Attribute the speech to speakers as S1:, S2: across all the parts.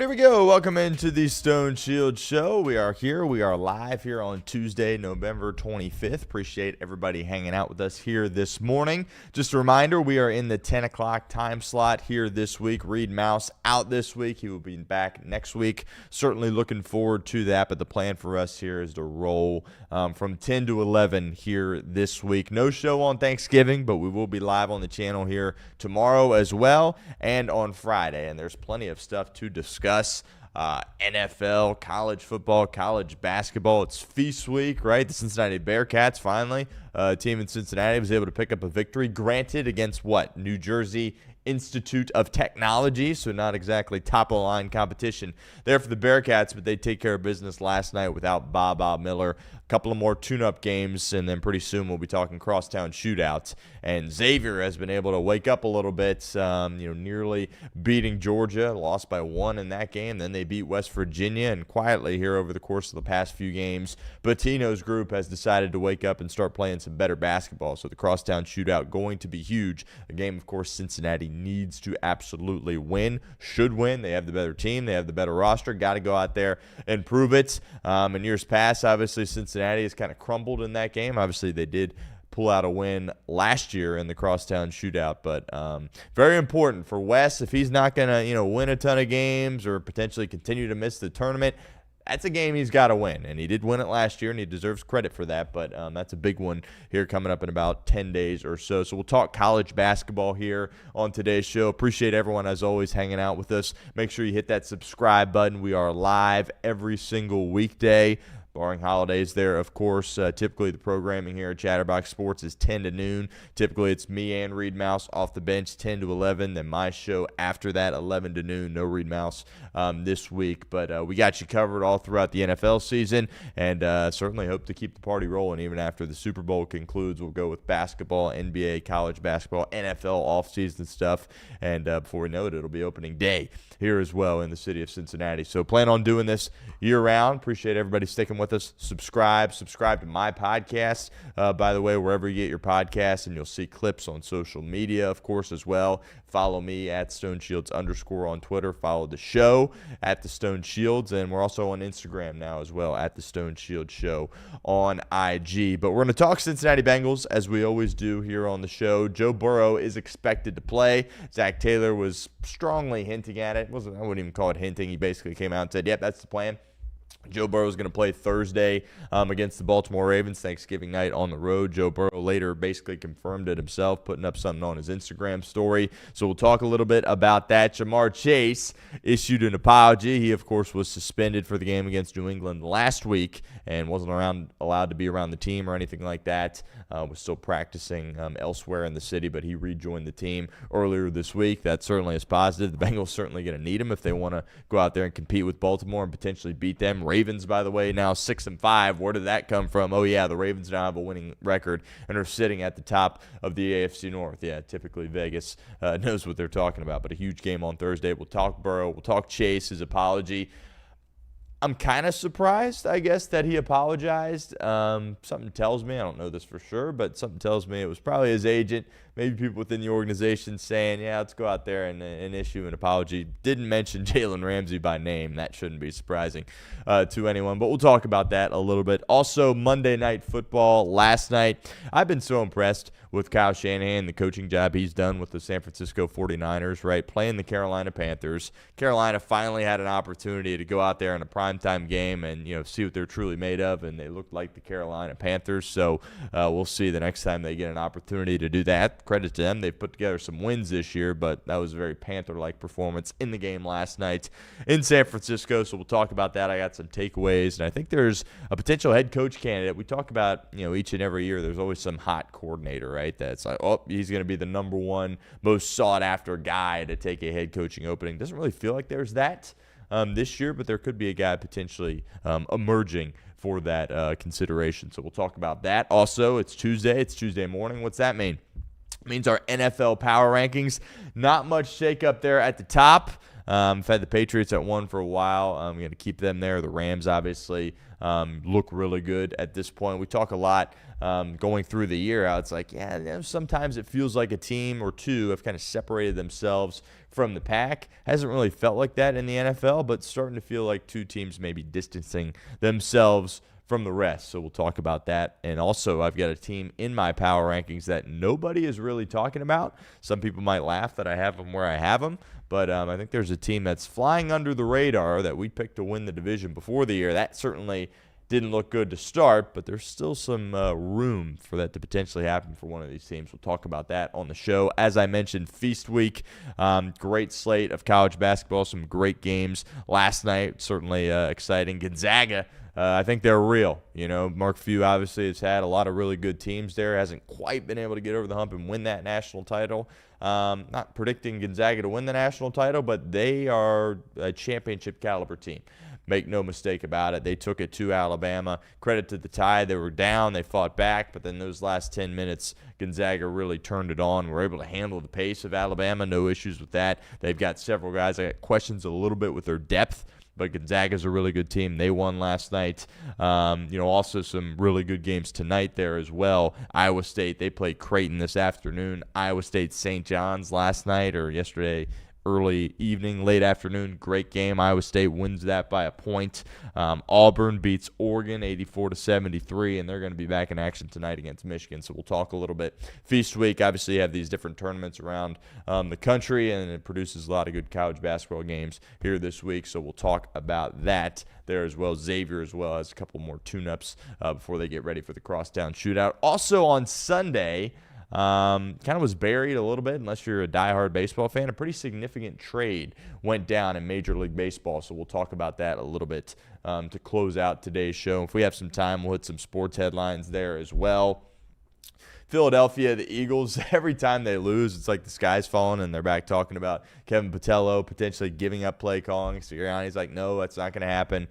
S1: right, here we go. Welcome into the Stone Shield Show. We are here. We are live here on Tuesday, November 25th. Appreciate everybody hanging out with us here this morning. Just a reminder, we are in the 10 o'clock time slot here this week. Reed Mouse out this week. He will be back next week. Certainly looking forward to that, but the plan for us here is to roll from 10 to 11 here this week. No show on Thanksgiving, but we will be live on the channel here tomorrow as well and on Friday, and there's plenty of stuff to discuss. NFL, college football, college basketball. It's feast week, right? The Cincinnati Bearcats finally, team in Cincinnati, was able to pick up a victory. Granted, against what? New Jersey Institute of Technology, so not exactly top-of-the-line competition there for the Bearcats, but they take care of business last night without Bob Miller. A couple of more tune-up games, and then pretty soon we'll be talking crosstown shootouts. And Xavier has been able to wake up a little bit, nearly beating Georgia, lost by 1 in that game. Then they beat West Virginia, and quietly here over the course of the past few games, Patino's group has decided to wake up and start playing some better basketball. So the crosstown shootout going to be huge. A game, of course, Cincinnati needs to absolutely win, should win. They have the better team. They have the better roster. Got to go out there and prove it. In years past, obviously, Cincinnati has kind of crumbled in that game. Obviously, they did pull out a win last year in the crosstown shootout, but very important for Wes. If he's not going to, win a ton of games or potentially continue to miss the tournament, that's a game he's got to win, and he did win it last year, and he deserves credit for that, but that's a big one here coming up in about 10 days or so. So we'll talk college basketball here on today's show. Appreciate everyone, as always, hanging out with us. Make sure you hit that subscribe button. We are live every single weekday, barring holidays there, of course. Typically, the programming here at Chatterbox Sports is 10 to noon. Typically, it's me and Reed Mouse off the bench, 10 to 11. Then my show after that, 11 to noon. No Reed Mouse this week. But we got you covered all throughout the NFL season, and certainly hope to keep the party rolling even after the Super Bowl concludes. We'll go with basketball, NBA, college basketball, NFL offseason stuff. And before we know it, it'll be opening day here as well in the city of Cincinnati. So plan on doing this year-round. Appreciate everybody sticking with us. Subscribe to my podcast, by the way, wherever you get your podcasts, and you'll see clips on social media, of course, as well. Follow me at StoneShields_ on Twitter. Follow the show at the Stone Shields, and we're also on Instagram now as well at the Stone Shield Show on IG. But we're going to talk Cincinnati Bengals as we always do here on the show. Joe Burrow is expected to play. Zac Taylor was strongly hinting at it. I wouldn't even call it hinting. He basically came out and said, yep, that's the plan. Joe Burrow is going to play Thursday against the Baltimore Ravens, Thanksgiving night on the road. Joe Burrow later basically confirmed it himself, putting up something on his Instagram story. So we'll talk a little bit about that. Jamar Chase issued an apology. He, of course, was suspended for the game against New England last week and wasn't allowed to be around the team or anything like that. Was still practicing elsewhere in the city, but he rejoined the team earlier this week. That certainly is positive. The Bengals certainly going to need him if they want to go out there and compete with Baltimore and potentially beat them. Ravens, by the way, now 6-5. Where did that come from? Oh, yeah, the Ravens now have a winning record and are sitting at the top of the AFC North. Yeah, typically Vegas knows what they're talking about, but a huge game on Thursday. We'll talk Burrow. We'll talk Chase, his apology. I'm kind of surprised, I guess, that he apologized. Something tells me, I don't know this for sure, but something tells me it was probably his agent, maybe people within the organization saying, yeah, let's go out there and issue an apology. Didn't mention Jalen Ramsey by name. That shouldn't be surprising to anyone, but we'll talk about that a little bit. Also, Monday Night Football last night. I've been so impressed with Kyle Shanahan, the coaching job he's done with the San Francisco 49ers, right? Playing the Carolina Panthers. Carolina finally had an opportunity to go out there in a primetime game and, see what they're truly made of, and they looked like the Carolina Panthers. So we'll see the next time they get an opportunity to do that. Credit to them. They've put together some wins this year, but that was a very Panther-like performance in the game last night in San Francisco. So we'll talk about that. I got some takeaways, and I think there's a potential head coach candidate. We talk about, each and every year there's always some hot coordinator, right? That's like, oh, he's going to be the number one most sought-after guy to take a head coaching opening. Doesn't really feel like there's that this year, but there could be a guy potentially emerging for that consideration. So we'll talk about that. Also, it's Tuesday. It's Tuesday morning. What's that mean? It means our NFL power rankings. Not much shakeup there at the top. I've had the Patriots at 1 for a while. I'm going to keep them there. The Rams, obviously, look really good at this point. We talk a lot going through the year how it's like, sometimes it feels like a team or two have kind of separated themselves from the pack. Hasn't really felt like that in the NFL, but starting to feel like two teams maybe distancing themselves from the rest. So we'll talk about that. And also, I've got a team in my power rankings that nobody is really talking about. Some people might laugh that I have them where I have them, but I think there's a team that's flying under the radar that we picked to win the division before the year. That certainly didn't look good to start, but there's still some room for that to potentially happen for one of these teams. We'll talk about that on the show. As I mentioned, Feast Week, great slate of college basketball, some great games last night, certainly exciting. Gonzaga, I think they're real. Mark Few obviously has had a lot of really good teams there, hasn't quite been able to get over the hump and win that national title. Not predicting Gonzaga to win the national title, but they are a championship caliber team. Make no mistake about it. They took it to Alabama. Credit to the Tide. They were down. They fought back. But then those last 10 minutes, Gonzaga really turned it on. Were able to handle the pace of Alabama. No issues with that. They've got several guys. I got questions a little bit with their depth. But Gonzaga's a really good team. They won last night. Also some really good games tonight there as well. Iowa State, they played Creighton this afternoon. Iowa State St. John's last night or yesterday, early evening, late afternoon. Great game. Iowa State wins that by a point. Auburn beats Oregon 84-73, and they're going to be back in action tonight against Michigan. So we'll talk a little bit. Feast Week, obviously, you have these different tournaments around the country, and it produces a lot of good college basketball games here this week. So we'll talk about that there as well. Xavier as well has a couple more tune-ups before they get ready for the crosstown shootout. Also on Sunday, kind of was buried a little bit, unless you're a diehard baseball fan. A pretty significant trade went down in Major League Baseball, so we'll talk about that a little bit to close out today's show. If we have some time, we'll hit some sports headlines there as well. Philadelphia, the Eagles, every time they lose, it's like the sky's falling, and they're back talking about Kevin Patello potentially giving up play calling. Sirianni's like, no, that's not going to happen.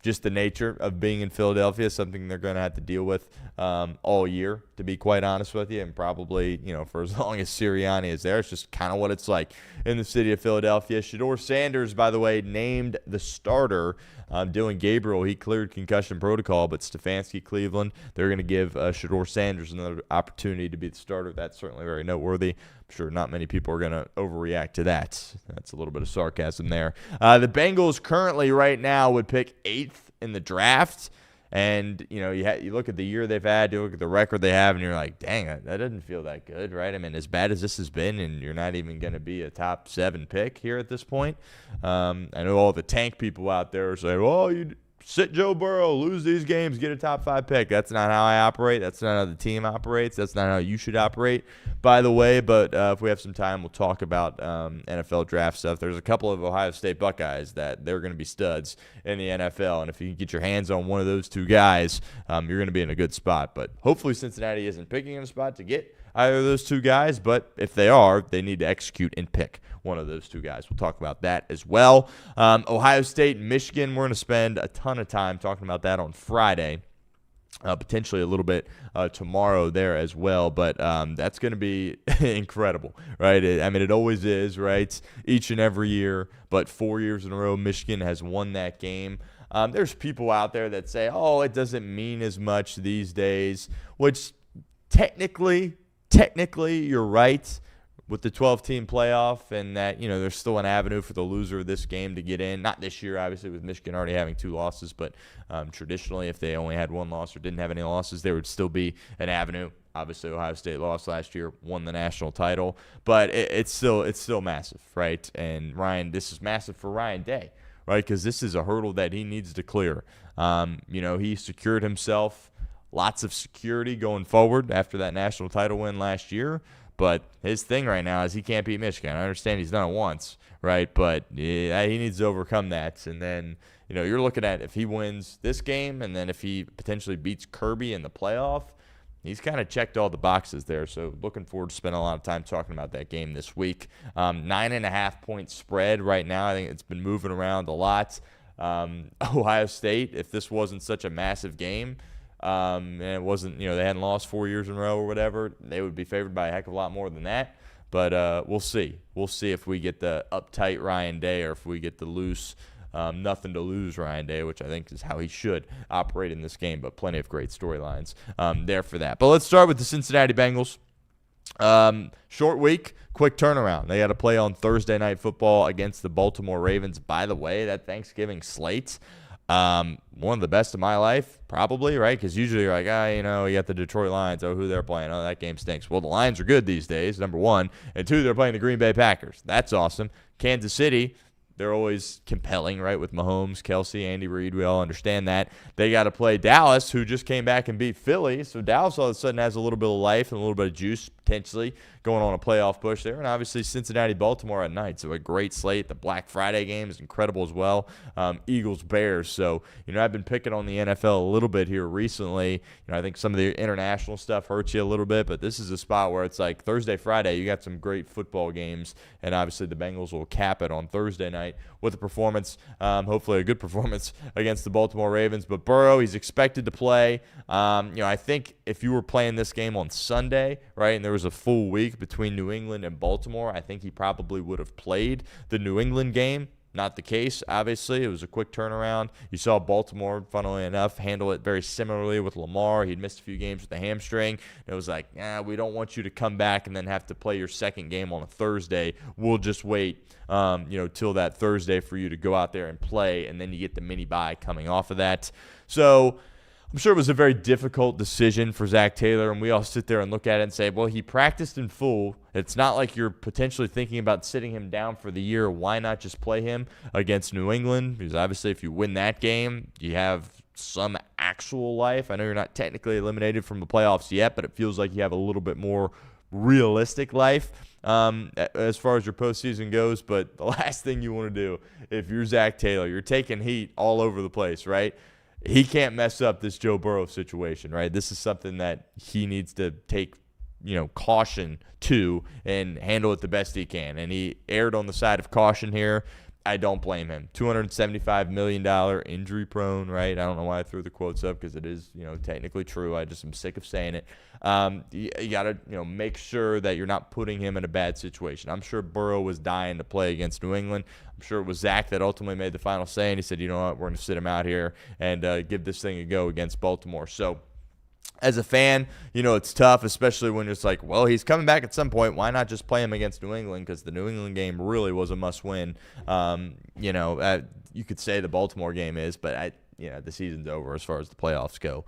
S1: Just the nature of being in Philadelphia, something they're going to have to deal with all year, to be quite honest with you, and probably, for as long as Sirianni is there. It's just kind of what it's like in the city of Philadelphia. Shedeur Sanders, by the way, named the starter. Dylan Gabriel, he cleared concussion protocol, but Stefanski, Cleveland, they're going to give Shedeur Sanders another opportunity to be the starter. That's certainly very noteworthy. I'm sure not many people are going to overreact to that. That's a little bit of sarcasm there. The Bengals currently right now would pick 8th in the draft. And, you look at the year they've had, you look at the record they have, and you're like, dang, that doesn't feel that good, right? I mean, as bad as this has been, and you're not even going to be a top 7 pick here at this point. I know all the tank people out there are saying, well, you sit Joe Burrow, lose these games, get a top 5 pick. That's not how I operate. That's not how the team operates. That's not how you should operate, by the way. But if we have some time, we'll talk about NFL draft stuff. There's a couple of Ohio State Buckeyes that they're going to be studs in the NFL. And if you can get your hands on one of those two guys, you're going to be in a good spot. But hopefully Cincinnati isn't picking in a spot to get either of those two guys. But if they are, they need to execute and pick one of those two guys. We'll talk about that as well. Ohio State and Michigan, we're going to spend a ton of time talking about that on Friday. Potentially a little bit tomorrow there as well, but that's going to be incredible, right? It always is, right? Each and every year, but 4 years in a row, Michigan has won that game. There's people out there that say, oh, it doesn't mean as much these days, which technically, you're right with the 12-team playoff, and that, there's still an avenue for the loser of this game to get in. Not this year, obviously, with Michigan already having 2 losses, but traditionally, if they only had 1 loss or didn't have any losses, there would still be an avenue. Obviously, Ohio State lost last year, won the national title, but it's still massive, right? And Ryan, this is massive for Ryan Day, right? Because this is a hurdle that he needs to clear. He secured himself lots of security going forward after that national title win last year. But his thing right now is he can't beat Michigan. I understand he's done it once, right? But he needs to overcome that. And then, you're looking at if he wins this game and then if he potentially beats Kirby in the playoff, he's kind of checked all the boxes there. So looking forward to spending a lot of time talking about that game this week. 9.5-point spread right now. I think it's been moving around a lot. Ohio State, if this wasn't such a massive game, and it wasn't, they hadn't lost 4 years in a row or whatever, they would be favored by a heck of a lot more than that. But we'll see. We'll see if we get the uptight Ryan Day or if we get the loose, nothing to lose Ryan Day, which I think is how he should operate in this game, but plenty of great storylines there for that. But let's start with the Cincinnati Bengals. Short week, quick turnaround. They got to play on Thursday Night Football against the Baltimore Ravens. By the way, that Thanksgiving slate, one of the best of my life, probably, right? Because usually you're like, you got the Detroit Lions. Oh, who they're playing. Oh, that game stinks. Well, the Lions are good these days, number one. And two, they're playing the Green Bay Packers. That's awesome. Kansas City, they're always compelling, right, with Mahomes, Kelsey, Andy Reid. We all understand that. They got to play Dallas, who just came back and beat Philly. So Dallas all of a sudden has a little bit of life and a little bit of juice, potentially, going on a playoff push there. And obviously Cincinnati, Baltimore at night. So a great slate. The Black Friday game is incredible as well. Eagles, Bears. So, I've been picking on the NFL a little bit here recently. I think some of the international stuff hurts you a little bit, but this is a spot where it's like Thursday, Friday, you got some great football games. And obviously the Bengals will cap it on Thursday night with a performance, hopefully a good performance against the Baltimore Ravens. But Burrow, he's expected to play. I think if you were playing this game on Sunday, right, and there was a full week between New England and Baltimore, I think he probably would have played the New England game. Not the case, obviously. It was a quick turnaround. You saw Baltimore, funnily enough, handle it very similarly with Lamar. He'd missed a few games with a hamstring. It was like, we don't want you to come back and then have to play your second game on a Thursday. We'll just wait, till that Thursday for you to go out there and play, and then you get the mini bye coming off of that. So I'm sure it was a very difficult decision for Zac Taylor, and we all sit there and look at it and say, well, he practiced in full. It's not like you're potentially thinking about sitting him down for the year. Why not just play him against New England? Because obviously if you win that game, you have some actual life. I know you're not technically eliminated from the playoffs yet, but it feels like you have a little bit more realistic life as far as your postseason goes. But the last thing you want to do, if you're Zac Taylor, you're taking heat all over the place, right? He can't mess up this Joe Burrow situation, right? This is something that he needs to take, caution to and handle it the best he can. And he erred on the side of caution here. I don't blame him. $275 million injury prone, right? I don't know why I threw the quotes up because it is, technically true. I just am sick of saying it. You got to, make sure that you're not putting him in a bad situation. I'm sure Burrow was dying to play against New England. I'm sure it was Zach that ultimately made the final say, and he said, you know what, we're going to sit him out here and give this thing a go against Baltimore. So, as a fan, it's tough, especially when it's like, well, he's coming back at some point. Why not just play him against New England? Because the New England game really was a must-win. You could say the Baltimore game is, but the season's over as far as the playoffs go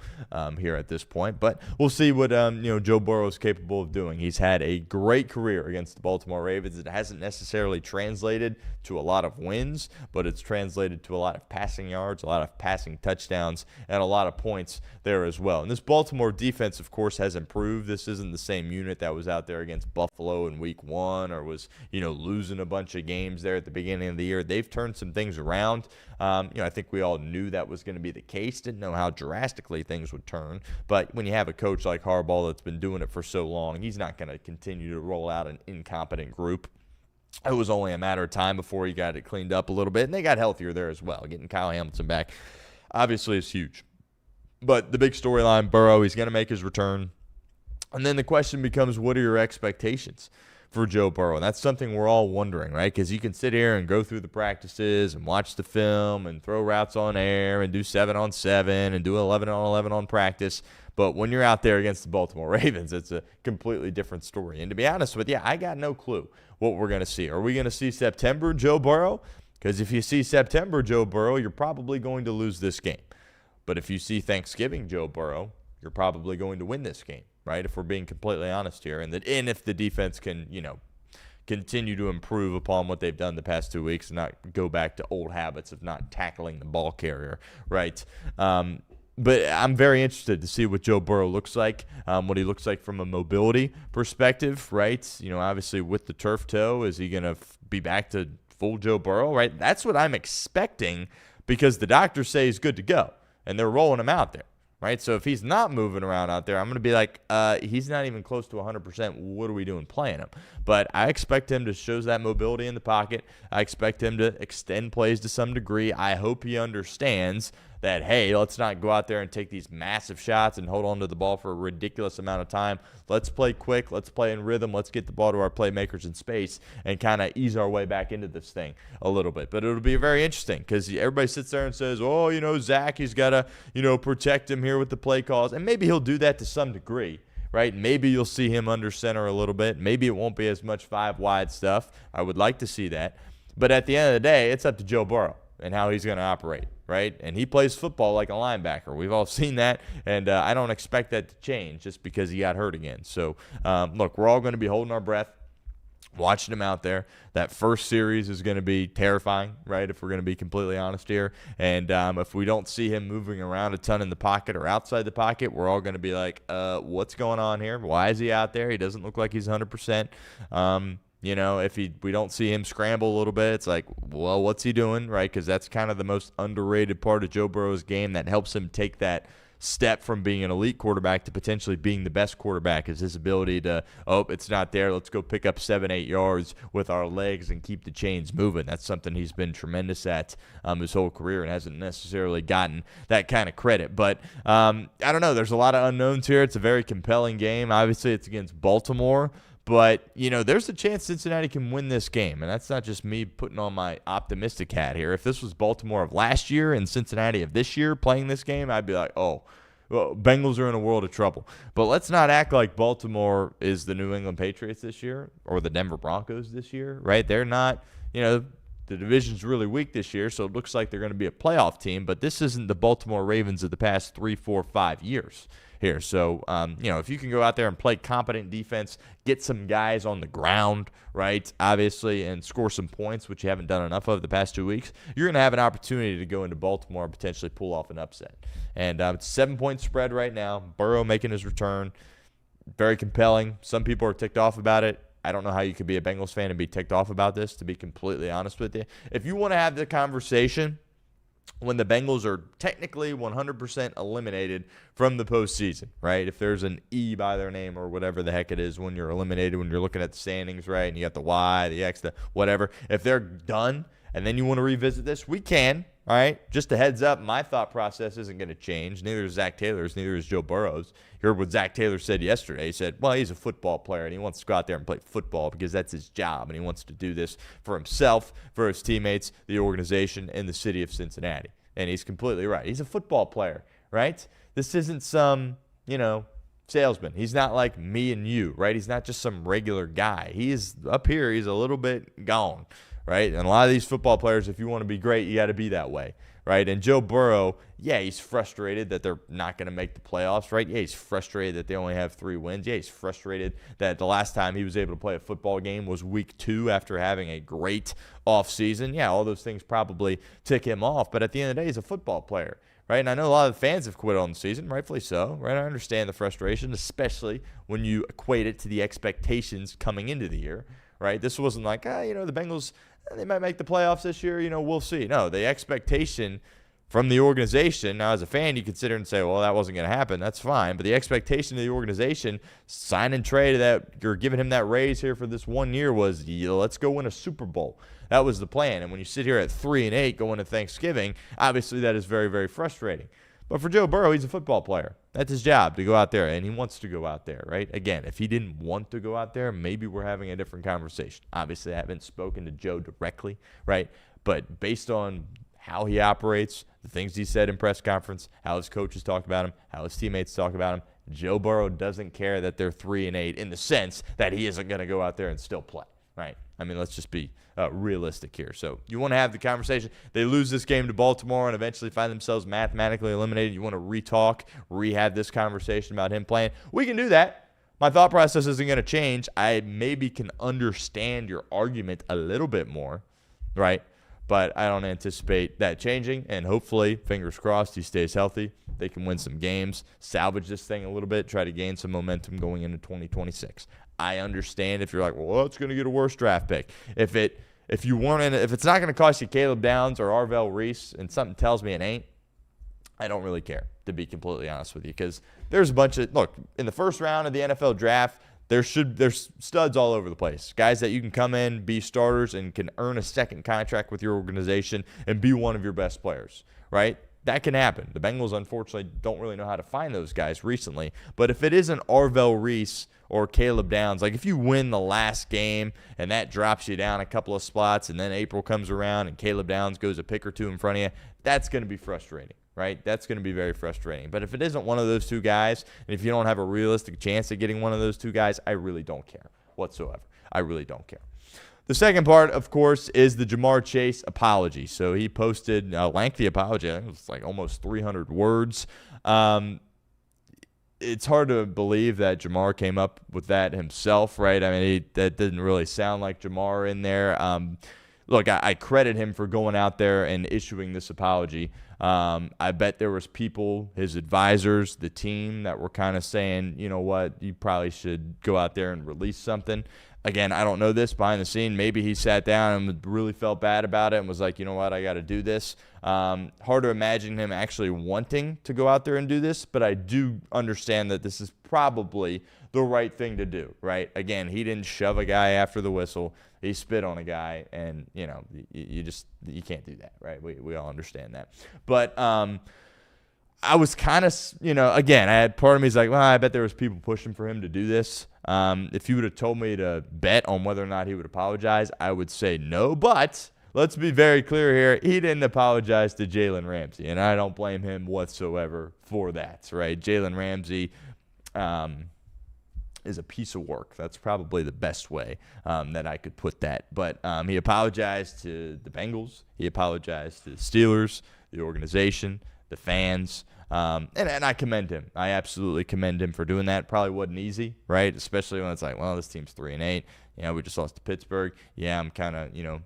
S1: here at this point. But we'll see what Joe Burrow is capable of doing. He's had a great career against the Baltimore Ravens. It hasn't necessarily translated to a lot of wins, but it's translated to a lot of passing yards, a lot of passing touchdowns, and a lot of points there as well. And this Baltimore defense, of course, has improved. This isn't the same unit that was out there against Buffalo in week one or was, losing a bunch of games there at the beginning of the year. They've turned some things around. I think we all knew that was going to be the case. Didn't know how drastically things would turn. But when you have a coach like Harbaugh that's been doing it for so long, he's not going to continue to roll out an incompetent group. It was only a matter of time before he got it cleaned up a little bit, and they got healthier there as well. Getting Kyle Hamilton back obviously is huge. But the big storyline, Burrow, he's going to make his return. And then the question becomes, what are your expectations for Joe Burrow? And that's something we're all wondering, right? Because you can sit here and go through the practices and watch the film and throw routes on air and do 7-on-7 and do 11-on-11 on practice. But when you're out there against the Baltimore Ravens, it's a completely different story. And to be honest with you, I got no clue what we're going to see. Are we going to see September Joe Burrow? Because if you see September Joe Burrow, you're probably going to lose this game. But if you see Thanksgiving Joe Burrow, you're probably going to win this game, right? If we're being completely honest here. And if the defense can, continue to improve upon what they've done the past 2 weeks and not go back to old habits of not tackling the ball carrier, right? But I'm very interested to see what Joe Burrow looks like, what he looks like from a mobility perspective, right? Obviously with the turf toe, is he going to be back to full Joe Burrow, right? That's what I'm expecting because the doctors say he's good to go, and they're rolling him out there, right? So if he's not moving around out there, I'm going to be like, he's not even close to 100%. What are we doing playing him? But I expect him to show that mobility in the pocket. I expect him to extend plays to some degree. I hope he understands that, hey, let's not go out there and take these massive shots and hold on to the ball for a ridiculous amount of time. Let's play quick. Let's play in rhythm. Let's get the ball to our playmakers in space and kind of ease our way back into this thing a little bit. But it'll be very interesting because everybody sits there and says, oh, Zach, he's got to, protect him here with the play calls. And maybe he'll do that to some degree. Right? Maybe you'll see him under center a little bit. Maybe it won't be as much five-wide stuff. I would like to see that. But at the end of the day, it's up to Joe Burrow and how he's going to operate, right? And he plays football like a linebacker. We've all seen that, and I don't expect that to change just because he got hurt again. So, look, we're all going to be holding our breath, watching him out there. That first series is going to be terrifying, right, if we're going to be completely honest here. And if we don't see him moving around a ton in the pocket or outside the pocket, we're all going to be like, what's going on here? Why is he out there? He doesn't look like he's 100%. If we don't see him scramble a little bit, it's like, well, what's he doing, right? Because that's kind of the most underrated part of Joe Burrow's game that helps him take that step from being an elite quarterback to potentially being the best quarterback, is his ability to, it's not there, let's go pick up 7-8 yards with our legs and keep the chains moving. That's something he's been tremendous at his whole career and hasn't necessarily gotten that kind of credit. But I don't know, there's a lot of unknowns here. It's a very compelling game. Obviously, it's against Baltimore. But, there's a chance Cincinnati can win this game, and that's not just me putting on my optimistic hat here. If this was Baltimore of last year and Cincinnati of this year playing this game, I'd be like, well, Bengals are in a world of trouble. But let's not act like Baltimore is the New England Patriots this year or the Denver Broncos this year, right? They're not, the division's really weak this year, so it looks like they're going to be a playoff team, but this isn't the Baltimore Ravens of the past 3, 4, 5 years here. So, if you can go out there and play competent defense, get some guys on the ground, right, obviously, and score some points, which you haven't done enough of the past 2 weeks, you're going to have an opportunity to go into Baltimore and potentially pull off an upset. And it's a 7-point spread right now. Burrow making his return. Very compelling. Some people are ticked off about it. I don't know how you could be a Bengals fan and be ticked off about this, to be completely honest with you. If you want to have the conversation when the Bengals are technically 100% eliminated from the postseason, right? If there's an E by their name or whatever the heck it is when you're eliminated, when you're looking at the standings, right, and you got the Y, the X, the whatever. If they're done and then you want to revisit this, we can, all right? Just a heads up, my thought process isn't going to change. Neither is Zac Taylor's, neither is Joe Burrow's. You heard what Zac Taylor said yesterday. He said, well, he's a football player, and he wants to go out there and play football because that's his job, and he wants to do this for himself, for his teammates, the organization, and the city of Cincinnati. And he's completely right. He's a football player, right? This isn't some, salesman. He's not like me and you, right? He's not just some regular guy. He is up here. He's a little bit gone, right? And a lot of these football players, if you want to be great, you got to be that way, right? And Joe Burrow, yeah, he's frustrated that they're not going to make the playoffs, right? Yeah, he's frustrated that they only have 3 wins. Yeah, he's frustrated that the last time he was able to play a football game was week 2 after having a great offseason. Yeah, all those things probably tick him off, but at the end of the day, he's a football player, right? And I know a lot of fans have quit on the season, rightfully so, right? I understand the frustration, especially when you equate it to the expectations coming into the year, right? This wasn't like, the Bengals, they might make the playoffs this year, we'll see. No, the expectation from the organization, now as a fan, you consider and say, well, that wasn't going to happen. That's fine. But the expectation of the organization, sign and trade, that you're giving him that raise here for this 1 year was, let's go win a Super Bowl. That was the plan. And when you sit here at 3-8 going to Thanksgiving, obviously that is very, very frustrating. But for Joe Burrow, he's a football player. That's his job, to go out there, and he wants to go out there, right? Again, if he didn't want to go out there, maybe we're having a different conversation. Obviously, I haven't spoken to Joe directly, right? But based on how he operates, the things he said in press conference, how his coaches talk about him, how his teammates talk about him, Joe Burrow doesn't care that they're 3-8 in the sense that he isn't going to go out there and still play, right? I mean, let's just be realistic here. So you want to have the conversation. They lose this game to Baltimore and eventually find themselves mathematically eliminated. You want to rehab this conversation about him playing. We can do that. My thought process isn't going to change. I maybe can understand your argument a little bit more, right? But I don't anticipate that changing, and hopefully, fingers crossed, he stays healthy. They can win some games, salvage this thing a little bit, try to gain some momentum going into 2026. I understand if you're like, well, it's going to get a worse draft pick. If it's not going to cost you Caleb Downs or Arvell Reese, and something tells me it ain't, I don't really care, to be completely honest with you, because there's a bunch of, look, in the first round of the NFL draft, there's studs all over the place. Guys that you can come in, be starters, and can earn a second contract with your organization and be one of your best players, right? That can happen. The Bengals, unfortunately, don't really know how to find those guys recently. But if it isn't Arvell Reese or Caleb Downs, like if you win the last game and that drops you down a couple of spots and then April comes around and Caleb Downs goes a pick or two in front of you, that's going to be frustrating, right? That's going to be very frustrating. But if it isn't one of those two guys, and if you don't have a realistic chance of getting one of those two guys, I really don't care whatsoever. I really don't care. The second part, of course, is the Ja'Marr Chase apology. So he posted a lengthy apology. I think it was like almost 300 words. It's hard to believe that Ja'Marr came up with that himself, right? I mean, that didn't really sound like Ja'Marr in there. Look, I credit him for going out there and issuing this apology. I bet there was people, his advisors, the team, that were kind of saying, you know what, you probably should go out there and release something. Again, I don't know this behind the scene. Maybe he sat down and really felt bad about it and was like, you know what, I got to do this. Hard to imagine him actually wanting to go out there and do this, but I do understand that this is probably the right thing to do, right? Again, he didn't shove a guy after the whistle. He spit on a guy, and, you know, you can't do that, right? We all understand that. But I was kind of, you know, again, I had part of me is like, well, I bet there was people pushing for him to do this. If you would have told me to bet on whether or not he would apologize, I would say no. But let's be very clear here. He didn't apologize to Jalen Ramsey, and I don't blame him whatsoever for that, right? Jalen Ramsey is a piece of work. That's probably the best way that I could put that. But he apologized to the Bengals. He apologized to the Steelers, the organization, the fans. And I commend him. I absolutely commend him for doing that. Probably wasn't easy, right? Especially when it's like, well, this team's 3-8. You know, we just lost to Pittsburgh. Yeah, I'm kind of, you know,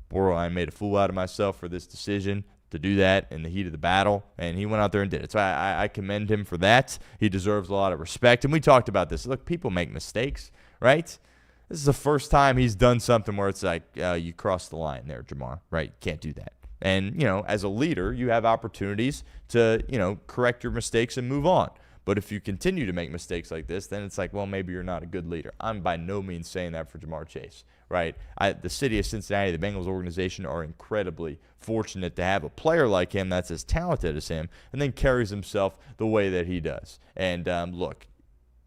S1: Burrow, I made a fool out of myself for this decision to do that in the heat of the battle, and he went out there and did it. So I commend him for that. He deserves a lot of respect, and we talked about this. Look, people make mistakes, right? This is the first time he's done something where it's like, you crossed the line there, Ja'Marr, right? You can't do that. And, you know, as a leader, you have opportunities to, you know, correct your mistakes and move on. But if you continue to make mistakes like this, then it's like, well, maybe you're not a good leader. I'm by no means saying that for Ja'Marr Chase, right? The city of Cincinnati, the Bengals organization, are incredibly fortunate to have a player like him that's as talented as him and then carries himself the way that he does. And, look,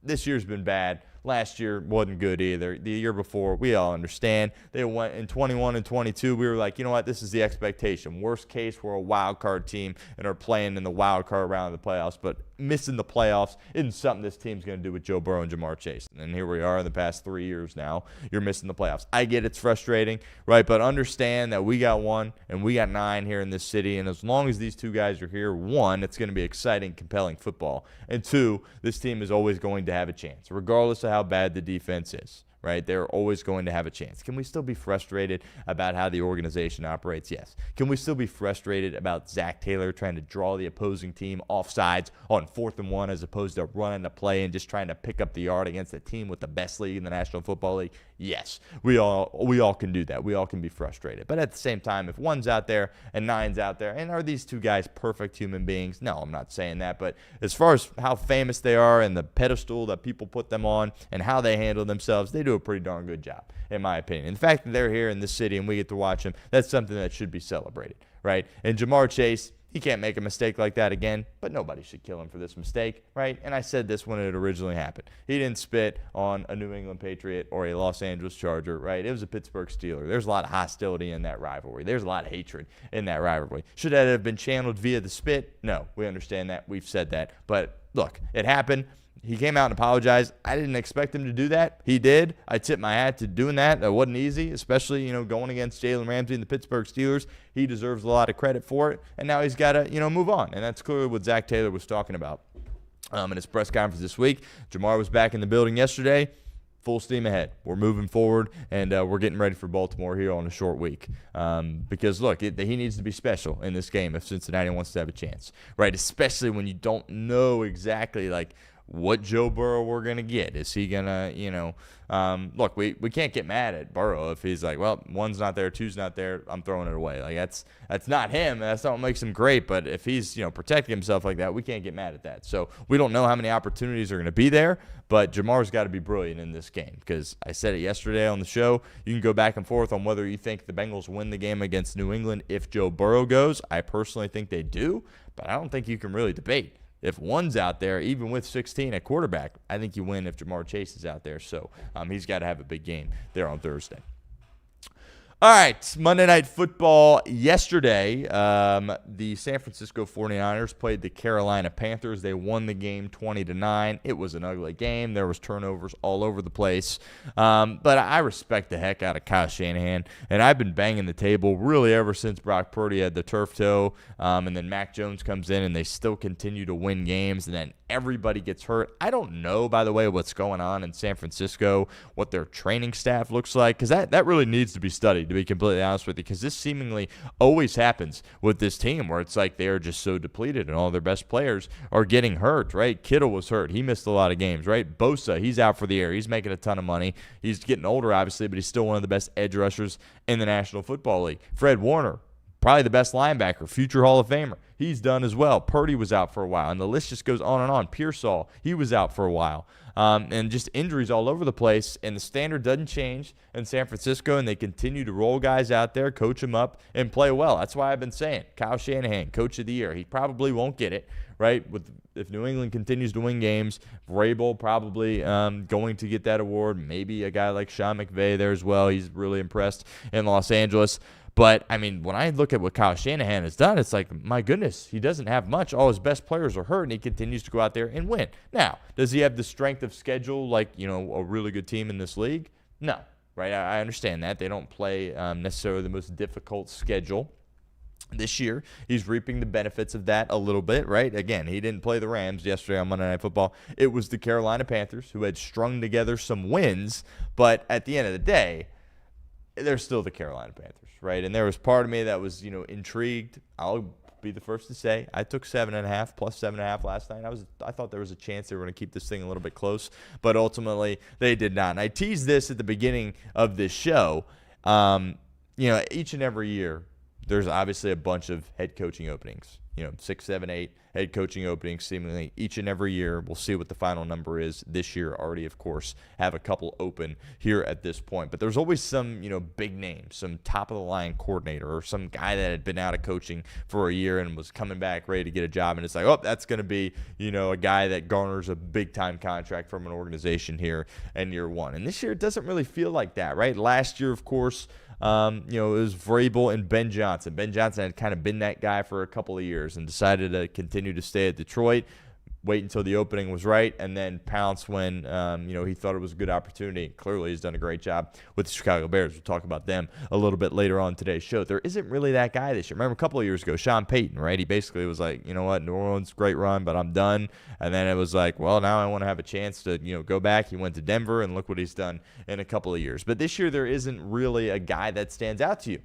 S1: this year's been bad. Last year wasn't good either. The year before, we all understand. They went in 21 and 22. We were like, you know what? This is the expectation. Worst case, we're a wild card team and are playing in the wild card round of the playoffs. But missing the playoffs isn't something this team's going to do with Joe Burrow and Ja'Marr Chase. And here we are in the past 3 years now. You're missing the playoffs. I get it's frustrating, right? But understand that we got 1 and we got 9 here in this city. And as long as these two guys are here, 1, it's going to be exciting, compelling football. And 2, this team is always going to have a chance, regardless of how bad the defense is, right? They're always going to have a chance. Can we still be frustrated about how the organization operates? Yes. Can we still be frustrated about Zac Taylor trying to draw the opposing team off sides on 4th and 1 as opposed to running the play and just trying to pick up the yard against a team with the best league in the National Football League? Yes. We all can do that. We all can be frustrated. But at the same time, if 1's out there and 9's out there, and are these two guys perfect human beings? No, I'm not saying that. But as far as how famous they are and the pedestal that people put them on and how they handle themselves, they do a pretty darn good job, in my opinion. And the fact that they're here in this city and we get to watch them, that's something that should be celebrated, right? And Ja'Marr Chase, he can't make a mistake like that again, but nobody should kill him for this mistake, right? And I said this when it originally happened. He didn't spit on a New England Patriot or a Los Angeles Charger, right? It was a Pittsburgh Steeler. There's a lot of hostility in that rivalry. There's a lot of hatred in that rivalry. Should that have been channeled via the spit? No, we understand that. We've said that. But look, it happened. He came out and apologized. I didn't expect him to do that. He did. I tip my hat to doing that. That wasn't easy, especially, you know, going against Jalen Ramsey and the Pittsburgh Steelers. He deserves a lot of credit for it. And now he's got to, you know, move on. And that's clearly what Zac Taylor was talking about in his press conference this week. Ja'Marr was back in the building yesterday. Full steam ahead. We're moving forward, and we're getting ready for Baltimore here on a short week. Because, look, he needs to be special in this game if Cincinnati wants to have a chance, right? Especially when you don't know exactly, like, what Joe Burrow we're going to get. Is he going to, look, we can't get mad at Burrow if he's like, well, one's not there, two's not there, I'm throwing it away. Like, that's not him. That's not what makes him great. But if he's, protecting himself like that, we can't get mad at that. So we don't know how many opportunities are going to be there, but Jamar's got to be brilliant in this game, because I said it yesterday on the show. You can go back and forth on whether you think the Bengals win the game against New England if Joe Burrow goes. I personally think they do, but I don't think you can really debate. If one's out there, even with 16 at quarterback, I think you win if Jamar Chase is out there. So he's got to have a big game there on Thursday. All right, Monday Night Football yesterday. The San Francisco 49ers played the Carolina Panthers. They won the game 20-9. It was an ugly game. There was turnovers all over the place. But I respect the heck out of Kyle Shanahan, and I've been banging the table really ever since Brock Purdy had the turf toe, and then Mac Jones comes in, and they still continue to win games, and then everybody gets hurt. I don't know, by the way, what's going on in San Francisco, what their training staff looks like, because that really needs to be studied, to be completely honest with you, because this seemingly always happens with this team where it's like they are just so depleted and all their best players are getting hurt, right? Kittle was hurt. He missed a lot of games, right? Bosa, he's out for the year. He's making a ton of money. He's getting older, obviously, but he's still one of the best edge rushers in the National Football League. Fred Warner, probably the best linebacker, future Hall of Famer. He's done as well. Purdy was out for a while, and the list just goes on and on. Pearsall, he was out for a while. And just injuries all over the place, and the standard doesn't change in San Francisco, and they continue to roll guys out there, coach them up, and play well. That's why I've been saying Kyle Shanahan, Coach of the Year. He probably won't get it, right? If New England continues to win games, Vrabel probably going to get that award. Maybe a guy like Sean McVay there as well. He's really impressed in Los Angeles. But, I mean, when I look at what Kyle Shanahan has done, it's like, my goodness, he doesn't have much. All his best players are hurt, and he continues to go out there and win. Now, does he have the strength of schedule like, a really good team in this league? No, right? I understand that. They don't play necessarily the most difficult schedule. This year, he's reaping the benefits of that a little bit, right? Again, he didn't play the Rams yesterday on Monday Night Football. It was the Carolina Panthers who had strung together some wins, but at the end of the day, they're still the Carolina Panthers, right? And there was part of me that was, intrigued. I'll be the first to say I took 7.5 plus 7.5 last night. I thought there was a chance they were going to keep this thing a little bit close, but ultimately they did not. And I teased this at the beginning of this show. Each and every year, there's obviously a bunch of head coaching openings. 6, 7, 8 head coaching openings seemingly each and every year. We'll see what the final number is this year. Already, of course, have a couple open here at this point. But there's always some, big name, some top-of-the-line coordinator or some guy that had been out of coaching for a year and was coming back ready to get a job. And it's like, oh, that's going to be, a guy that garners a big-time contract from an organization here in year one. And this year it doesn't really feel like that, right? Last year, of course, it was Vrabel and Ben Johnson. Ben Johnson had kind of been that guy for a couple of years and decided to continue to stay at Detroit, wait until the opening was right, and then pounce when, he thought it was a good opportunity. Clearly, he's done a great job with the Chicago Bears. We'll talk about them a little bit later on today's show. There isn't really that guy this year. Remember a couple of years ago, Sean Payton, right? He basically was like, you know what, New Orleans, great run, but I'm done. And then it was like, well, now I want to have a chance to, go back. He went to Denver, and look what he's done in a couple of years. But this year, there isn't really a guy that stands out to you.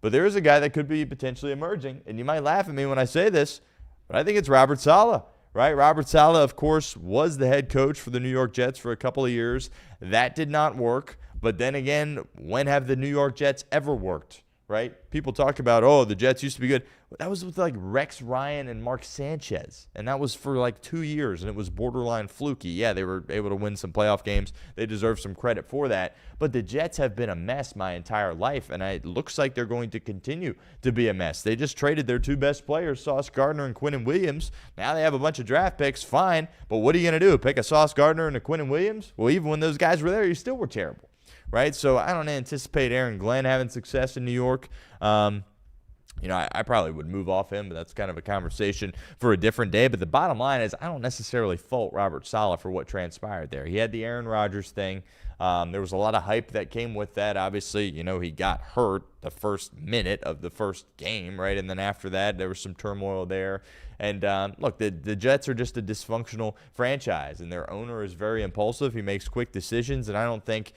S1: But there is a guy that could be potentially emerging, and you might laugh at me when I say this, but I think it's Robert Saleh. Right? Robert Saleh, of course, was the head coach for the New York Jets for a couple of years. That did not work. But then again, when have the New York Jets ever worked? Right? People talk about, the Jets used to be good. That was with like Rex Ryan and Mark Sanchez. And that was for like 2 years, and it was borderline fluky. Yeah, they were able to win some playoff games. They deserve some credit for that. But the Jets have been a mess my entire life, and it looks like they're going to continue to be a mess. They just traded their two best players, Sauce Gardner and Quinnen Williams. Now they have a bunch of draft picks, fine. But what are you going to do? Pick a Sauce Gardner and a Quinnen Williams? Well, even when those guys were there, you still were terrible. Right? So I don't anticipate Aaron Glenn having success in New York. I probably would move off him, but that's kind of a conversation for a different day. But the bottom line is I don't necessarily fault Robert Saleh for what transpired there. He had the Aaron Rodgers thing. There was a lot of hype that came with that. Obviously, he got hurt the first minute of the first game, right? And then after that, there was some turmoil there. And look, the Jets are just a dysfunctional franchise, and their owner is very impulsive. He makes quick decisions, and I don't think,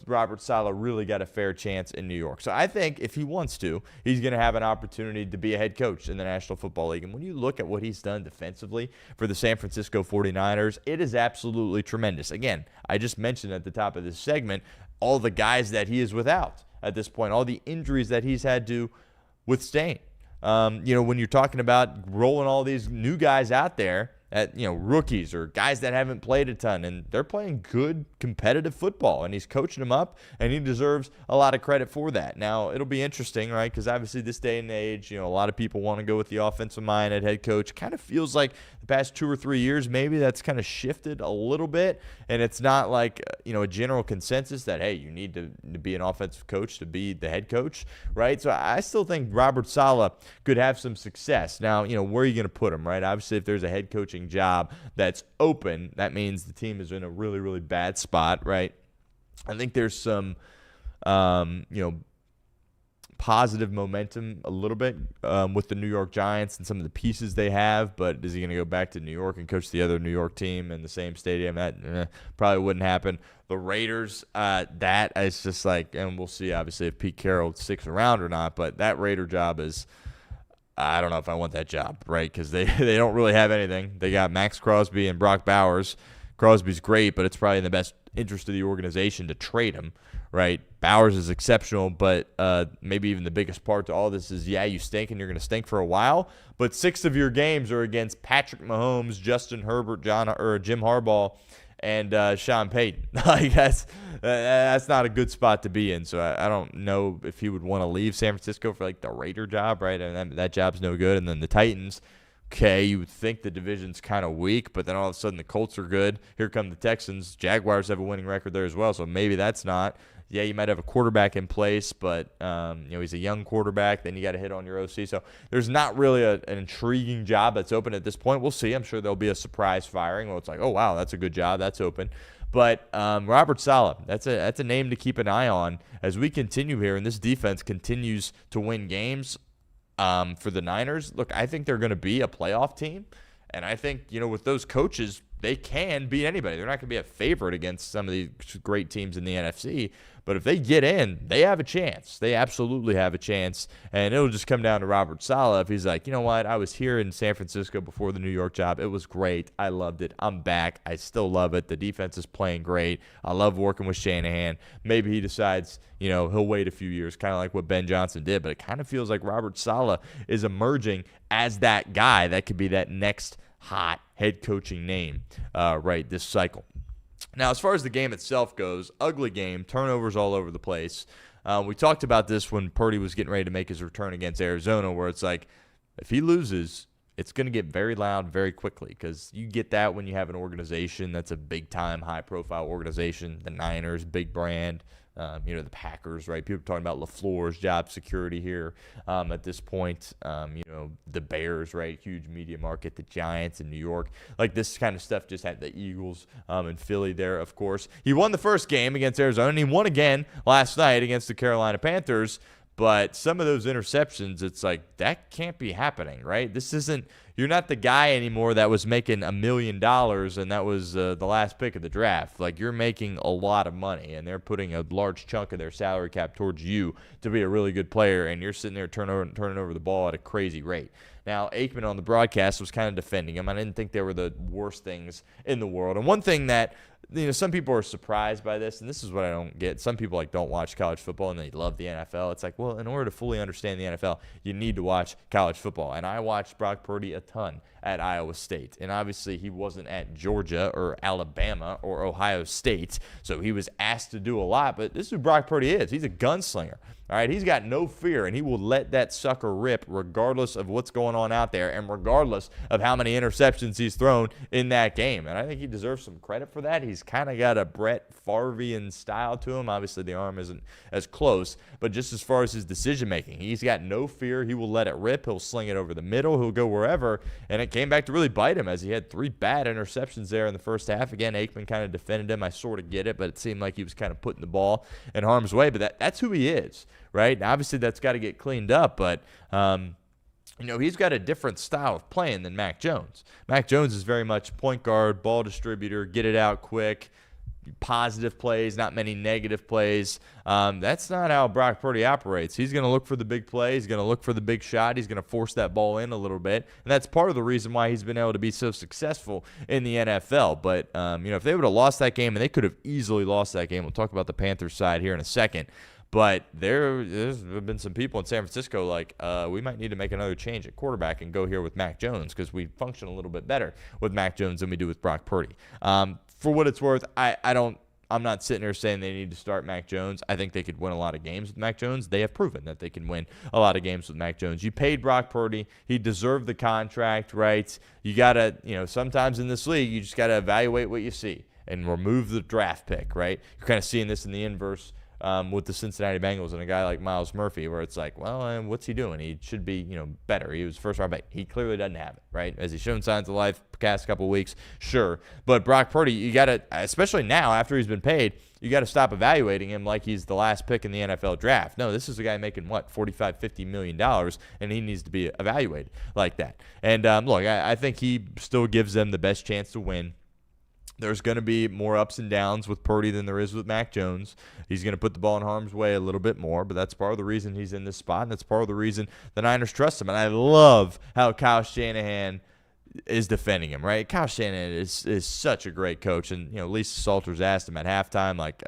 S1: Robert Saleh really got a fair chance in New York. So I think if he wants to, he's going to have an opportunity to be a head coach in the National Football League. And when you look at what he's done defensively for the San Francisco 49ers, it is absolutely tremendous. Again, I just mentioned at the top of this segment all the guys that he is without at this point, all the injuries that he's had to withstand. When you're talking about rolling all these new guys out there at, rookies or guys that haven't played a ton, and they're playing good competitive football, and he's coaching them up, and he deserves a lot of credit for that. Now, it'll be interesting, right? Because obviously this day and age, a lot of people want to go with the offensive minded head coach. Kind of feels like the past 2 or 3 years, maybe that's kind of shifted a little bit, and it's not like, a general consensus that, hey, you need to be an offensive coach to be the head coach, right? So I still think Robert Saleh could have some success. Now, where are you going to put him, right? Obviously, if there's a head coaching job that's open, that means the team is in a really, really bad spot, right? I think there's some, positive momentum a little bit with the New York Giants and some of the pieces they have, but is he going to go back to New York and coach the other New York team in the same stadium? That probably wouldn't happen. The Raiders, that is just like, and we'll see obviously if Pete Carroll sticks around or not, but that Raider job is, I don't know if I want that job, right? Because they don't really have anything. They got Max Crosby and Brock Bowers. Crosby's great, but it's probably in the best interest of the organization to trade him, right? Bowers is exceptional, but maybe even the biggest part to all this is, you stink and you're going to stink for a while, but 6 of your games are against Patrick Mahomes, Justin Herbert, Jim Harbaugh, and Sean Payton. Like that's not a good spot to be in. So I don't know if he would want to leave San Francisco for like the Raider job, right? And that job's no good. And then the Titans, okay, you would think the division's kind of weak, but then all of a sudden the Colts are good. Here come the Texans. Jaguars have a winning record there as well, so maybe that's not. Yeah, you might have a quarterback in place, but he's a young quarterback. Then you got to hit on your OC. So there's not really an intriguing job that's open at this point. We'll see. I'm sure there'll be a surprise firing. Well, it's like, oh wow, that's a good job. That's open. But Robert Saleh, that's a name to keep an eye on as we continue here, and this defense continues to win games for the Niners. Look, I think they're going to be a playoff team, and I think with those coaches, they can beat anybody. They're not going to be a favorite against some of these great teams in the NFC. But if they get in, they have a chance. They absolutely have a chance. And it'll just come down to Robert Saleh. If he's like, you know what, I was here in San Francisco before the New York job. It was great. I loved it. I'm back. I still love it. The defense is playing great. I love working with Shanahan. Maybe he decides, he'll wait a few years, kind of like what Ben Johnson did. But it kind of feels like Robert Saleh is emerging as that guy that could be that next hot head coaching name right this cycle. Now, as far as the game itself goes, ugly game, turnovers all over the place. We talked about this when Purdy was getting ready to make his return against Arizona, where it's like, if he loses, it's going to get very loud very quickly, because you get that when you have an organization that's a big-time, high-profile organization. The Niners, big brand. The Packers, right? People are talking about LaFleur's job security here at this point. The Bears, right? Huge media market. The Giants in New York. Like, this kind of stuff just had the Eagles in Philly there, of course. He won the first game against Arizona, and he won again last night against the Carolina Panthers. But some of those interceptions, it's like, that can't be happening, right? This isn't – you're not the guy anymore that was making $1 million and that was the last pick of the draft. Like, you're making a lot of money, and they're putting a large chunk of their salary cap towards you to be a really good player, and you're sitting there turning over the ball at a crazy rate. Now, Aikman on the broadcast was kind of defending him. I didn't think they were the worst things in the world. And one thing that – some people are surprised by this, and this is what I don't get. Some people don't watch college football and they love the NFL. It's like, well, in order to fully understand the NFL, you need to watch college football. And I watched Brock Purdy a ton at Iowa State, and obviously he wasn't at Georgia or Alabama or Ohio State, so he was asked to do a lot. But this is who Brock Purdy is. He's a gunslinger. All right, he's got no fear, and he will let that sucker rip regardless of what's going on out there and regardless of how many interceptions he's thrown in that game. And I think he deserves some credit for that. He's He's kind of got a Brett Favrean style to him. Obviously, the arm isn't as close, but just as far as his decision-making, he's got no fear. He will let it rip. He'll sling it over the middle. He'll go wherever, and it came back to really bite him as he had 3 bad interceptions there in the first half. Again, Aikman kind of defended him. I sort of get it, but it seemed like he was kind of putting the ball in harm's way, but that's who he is, right? Now, obviously, that's got to get cleaned up, but he's got a different style of playing than Mac Jones. Mac Jones is very much point guard, ball distributor, get it out quick, positive plays, not many negative plays. That's not how Brock Purdy operates. He's going to look for the big play. He's going to look for the big shot. He's going to force that ball in a little bit, and that's part of the reason why he's been able to be so successful in the NFL. But, if they would have lost that game, and they could have easily lost that game, we'll talk about the Panthers side here in a second. But there's been some people in San Francisco like, we might need to make another change at quarterback and go here with Mac Jones because we function a little bit better with Mac Jones than we do with Brock Purdy. For what it's worth, I'm not sitting here saying they need to start Mac Jones. I think they could win a lot of games with Mac Jones. They have proven that they can win a lot of games with Mac Jones. You paid Brock Purdy. He deserved the contract, right? You got to, sometimes in this league, you just got to evaluate what you see and remove the draft pick, right? You're kind of seeing this in the inverse with the Cincinnati Bengals and a guy like Myles Murphy, where it's like, well, what's he doing? He should be, better. He was first round pick. He clearly doesn't have it, right? Has he shown signs of life past couple of weeks? Sure. But Brock Purdy, you got to, especially now after he's been paid, you got to stop evaluating him like he's the last pick in the NFL draft. No, this is a guy making, $45-50 million, and he needs to be evaluated like that. And, look, I think he still gives them the best chance to win. There's going to be more ups and downs with Purdy than there is with Mac Jones. He's going to put the ball in harm's way a little bit more, but that's part of the reason he's in this spot, and that's part of the reason the Niners trust him. And I love how Kyle Shanahan is defending him, right? Kyle Shanahan is such a great coach. And, Lisa Salters asked him at halftime, like,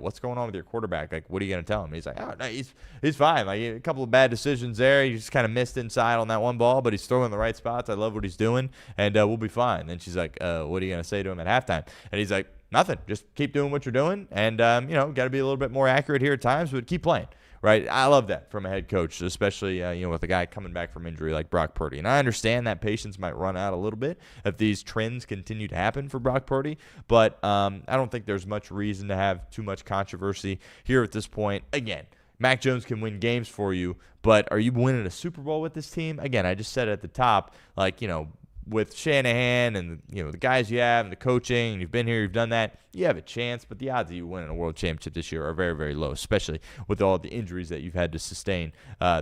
S1: what's going on with your quarterback? Like, what are you going to tell him? He's like, oh, no, he's fine. Like, a couple of bad decisions there. He just kind of missed inside on that one ball, but he's throwing the right spots. I love what he's doing, and we'll be fine. Then she's like, what are you going to say to him at halftime? And he's like, nothing. Just keep doing what you're doing, and, got to be a little bit more accurate here at times, but keep playing. Right, I love that from a head coach, especially with a guy coming back from injury like Brock Purdy. And I understand that patience might run out a little bit if these trends continue to happen for Brock Purdy, but I don't think there's much reason to have too much controversy here at this point. Again, Mac Jones can win games for you, but are you winning a Super Bowl with this team? Again, I just said at the top, with Shanahan and the guys you have and the coaching, and you've been here, you've done that, you have a chance, but the odds of you winning a world championship this year are very, very low, especially with all the injuries that you've had to sustain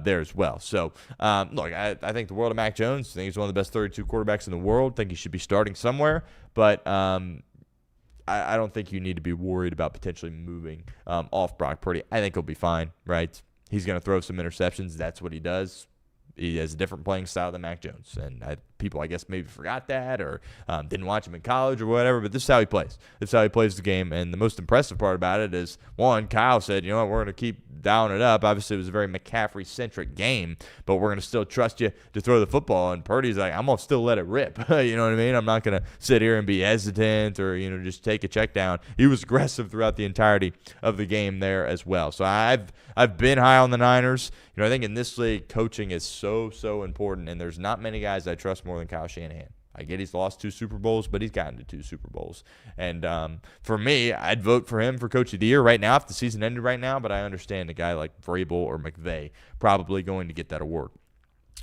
S1: there as well. So, look, I think the world of Mac Jones. I think he's one of the best 32 quarterbacks in the world. I think he should be starting somewhere, but I don't think you need to be worried about potentially moving off Brock Purdy. I think he'll be fine, right? He's going to throw some interceptions. That's what he does. He has a different playing style than Mac Jones, and people, I guess, maybe forgot that or didn't watch him in college or whatever, but this is how he plays. This is how he plays the game, and the most impressive part about it is, one, Kyle said, we're going to keep dialing it up. Obviously, it was a very McCaffrey-centric game, but we're going to still trust you to throw the football, and Purdy's like, I'm going to still let it rip. You know what I mean? I'm not going to sit here and be hesitant or, just take a check down. He was aggressive throughout the entirety of the game there as well. So I've been high on the Niners. I think in this league, coaching is so important, and there's not many guys I trust more than Kyle Shanahan. I get he's lost 2 Super Bowls, but he's gotten to 2 Super Bowls. And for me, I'd vote for him for Coach of the Year right now if the season ended right now, but I understand a guy like Vrabel or McVay probably going to get that award.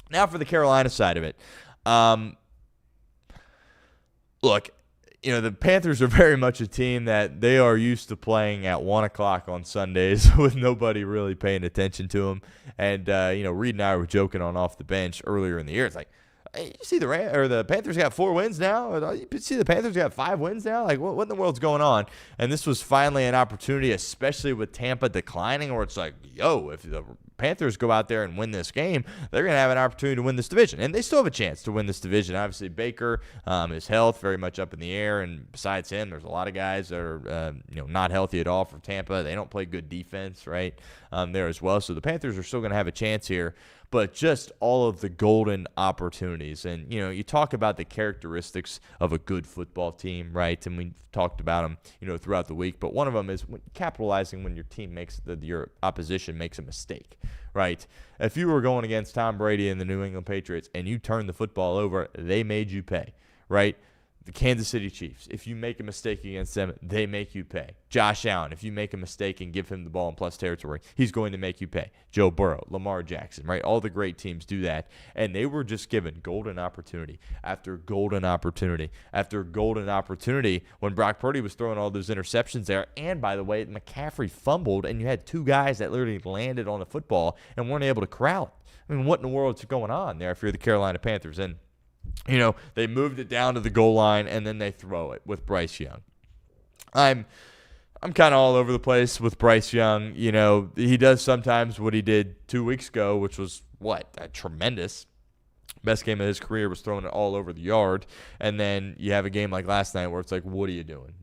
S1: Now for the Carolina side of it. Look, the Panthers are very much a team that they are used to playing at 1 o'clock on Sundays with nobody really paying attention to them. And, Reed and I were joking on Off the Bench earlier in the year. It's like, hey, you see the Panthers got 4 wins now? Or you see the Panthers got 5 wins now? Like, what in the world's going on? And this was finally an opportunity, especially with Tampa declining, where it's like, if the Panthers go out there and win this game, they're going to have an opportunity to win this division. And they still have a chance to win this division. Obviously, Baker, his health very much up in the air. And besides him, there's a lot of guys that are not healthy at all for Tampa. They don't play good defense, right, there as well. So the Panthers are still going to have a chance here. But just all of the golden opportunities. And, you talk about the characteristics of a good football team, right? And we talked about them, throughout the week. But one of them is capitalizing when your team your opposition makes a mistake, right? If you were going against Tom Brady and the New England Patriots and you turned the football over, they made you pay, right? The Kansas City Chiefs, if you make a mistake against them, they make you pay. Josh Allen, if you make a mistake and give him the ball in plus territory, he's going to make you pay. Joe Burrow, Lamar Jackson, right? All the great teams do that. And they were just given golden opportunity after golden opportunity after golden opportunity when Brock Purdy was throwing all those interceptions there. And, by the way, McCaffrey fumbled, and you had two guys that literally landed on the football and weren't able to corral it. I mean, what in the world is going on there if you're the Carolina Panthers? And they moved it down to the goal line, and then they throw it with Bryce Young. I'm kind of all over the place with Bryce Young. He does sometimes what he did 2 weeks ago, which was, tremendous. Best game of his career was throwing it all over the yard. And then you have a game like last night where it's like, what are you doing?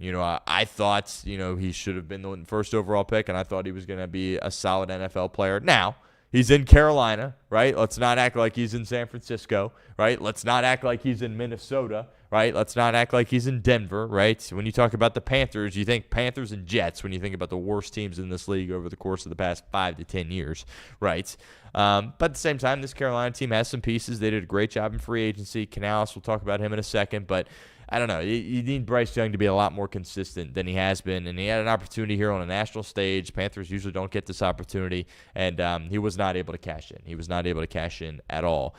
S1: I thought, he should have been the first overall pick, and I thought he was going to be a solid NFL player. Now, he's in Carolina, right? Let's not act like he's in San Francisco, right? Let's not act like he's in Minnesota, right? Let's not act like he's in Denver, right? When you talk about the Panthers, you think Panthers and Jets when you think about the worst teams in this league over the course of the past 5 to 10 years, right? But at the same time, this Carolina team has some pieces. They did a great job in free agency. Canales, we'll talk about him in a second, but I don't know. You need Bryce Young to be a lot more consistent than he has been, and he had an opportunity here on a national stage. Panthers usually don't get this opportunity, and he was not able to cash in. He was not able to cash in at all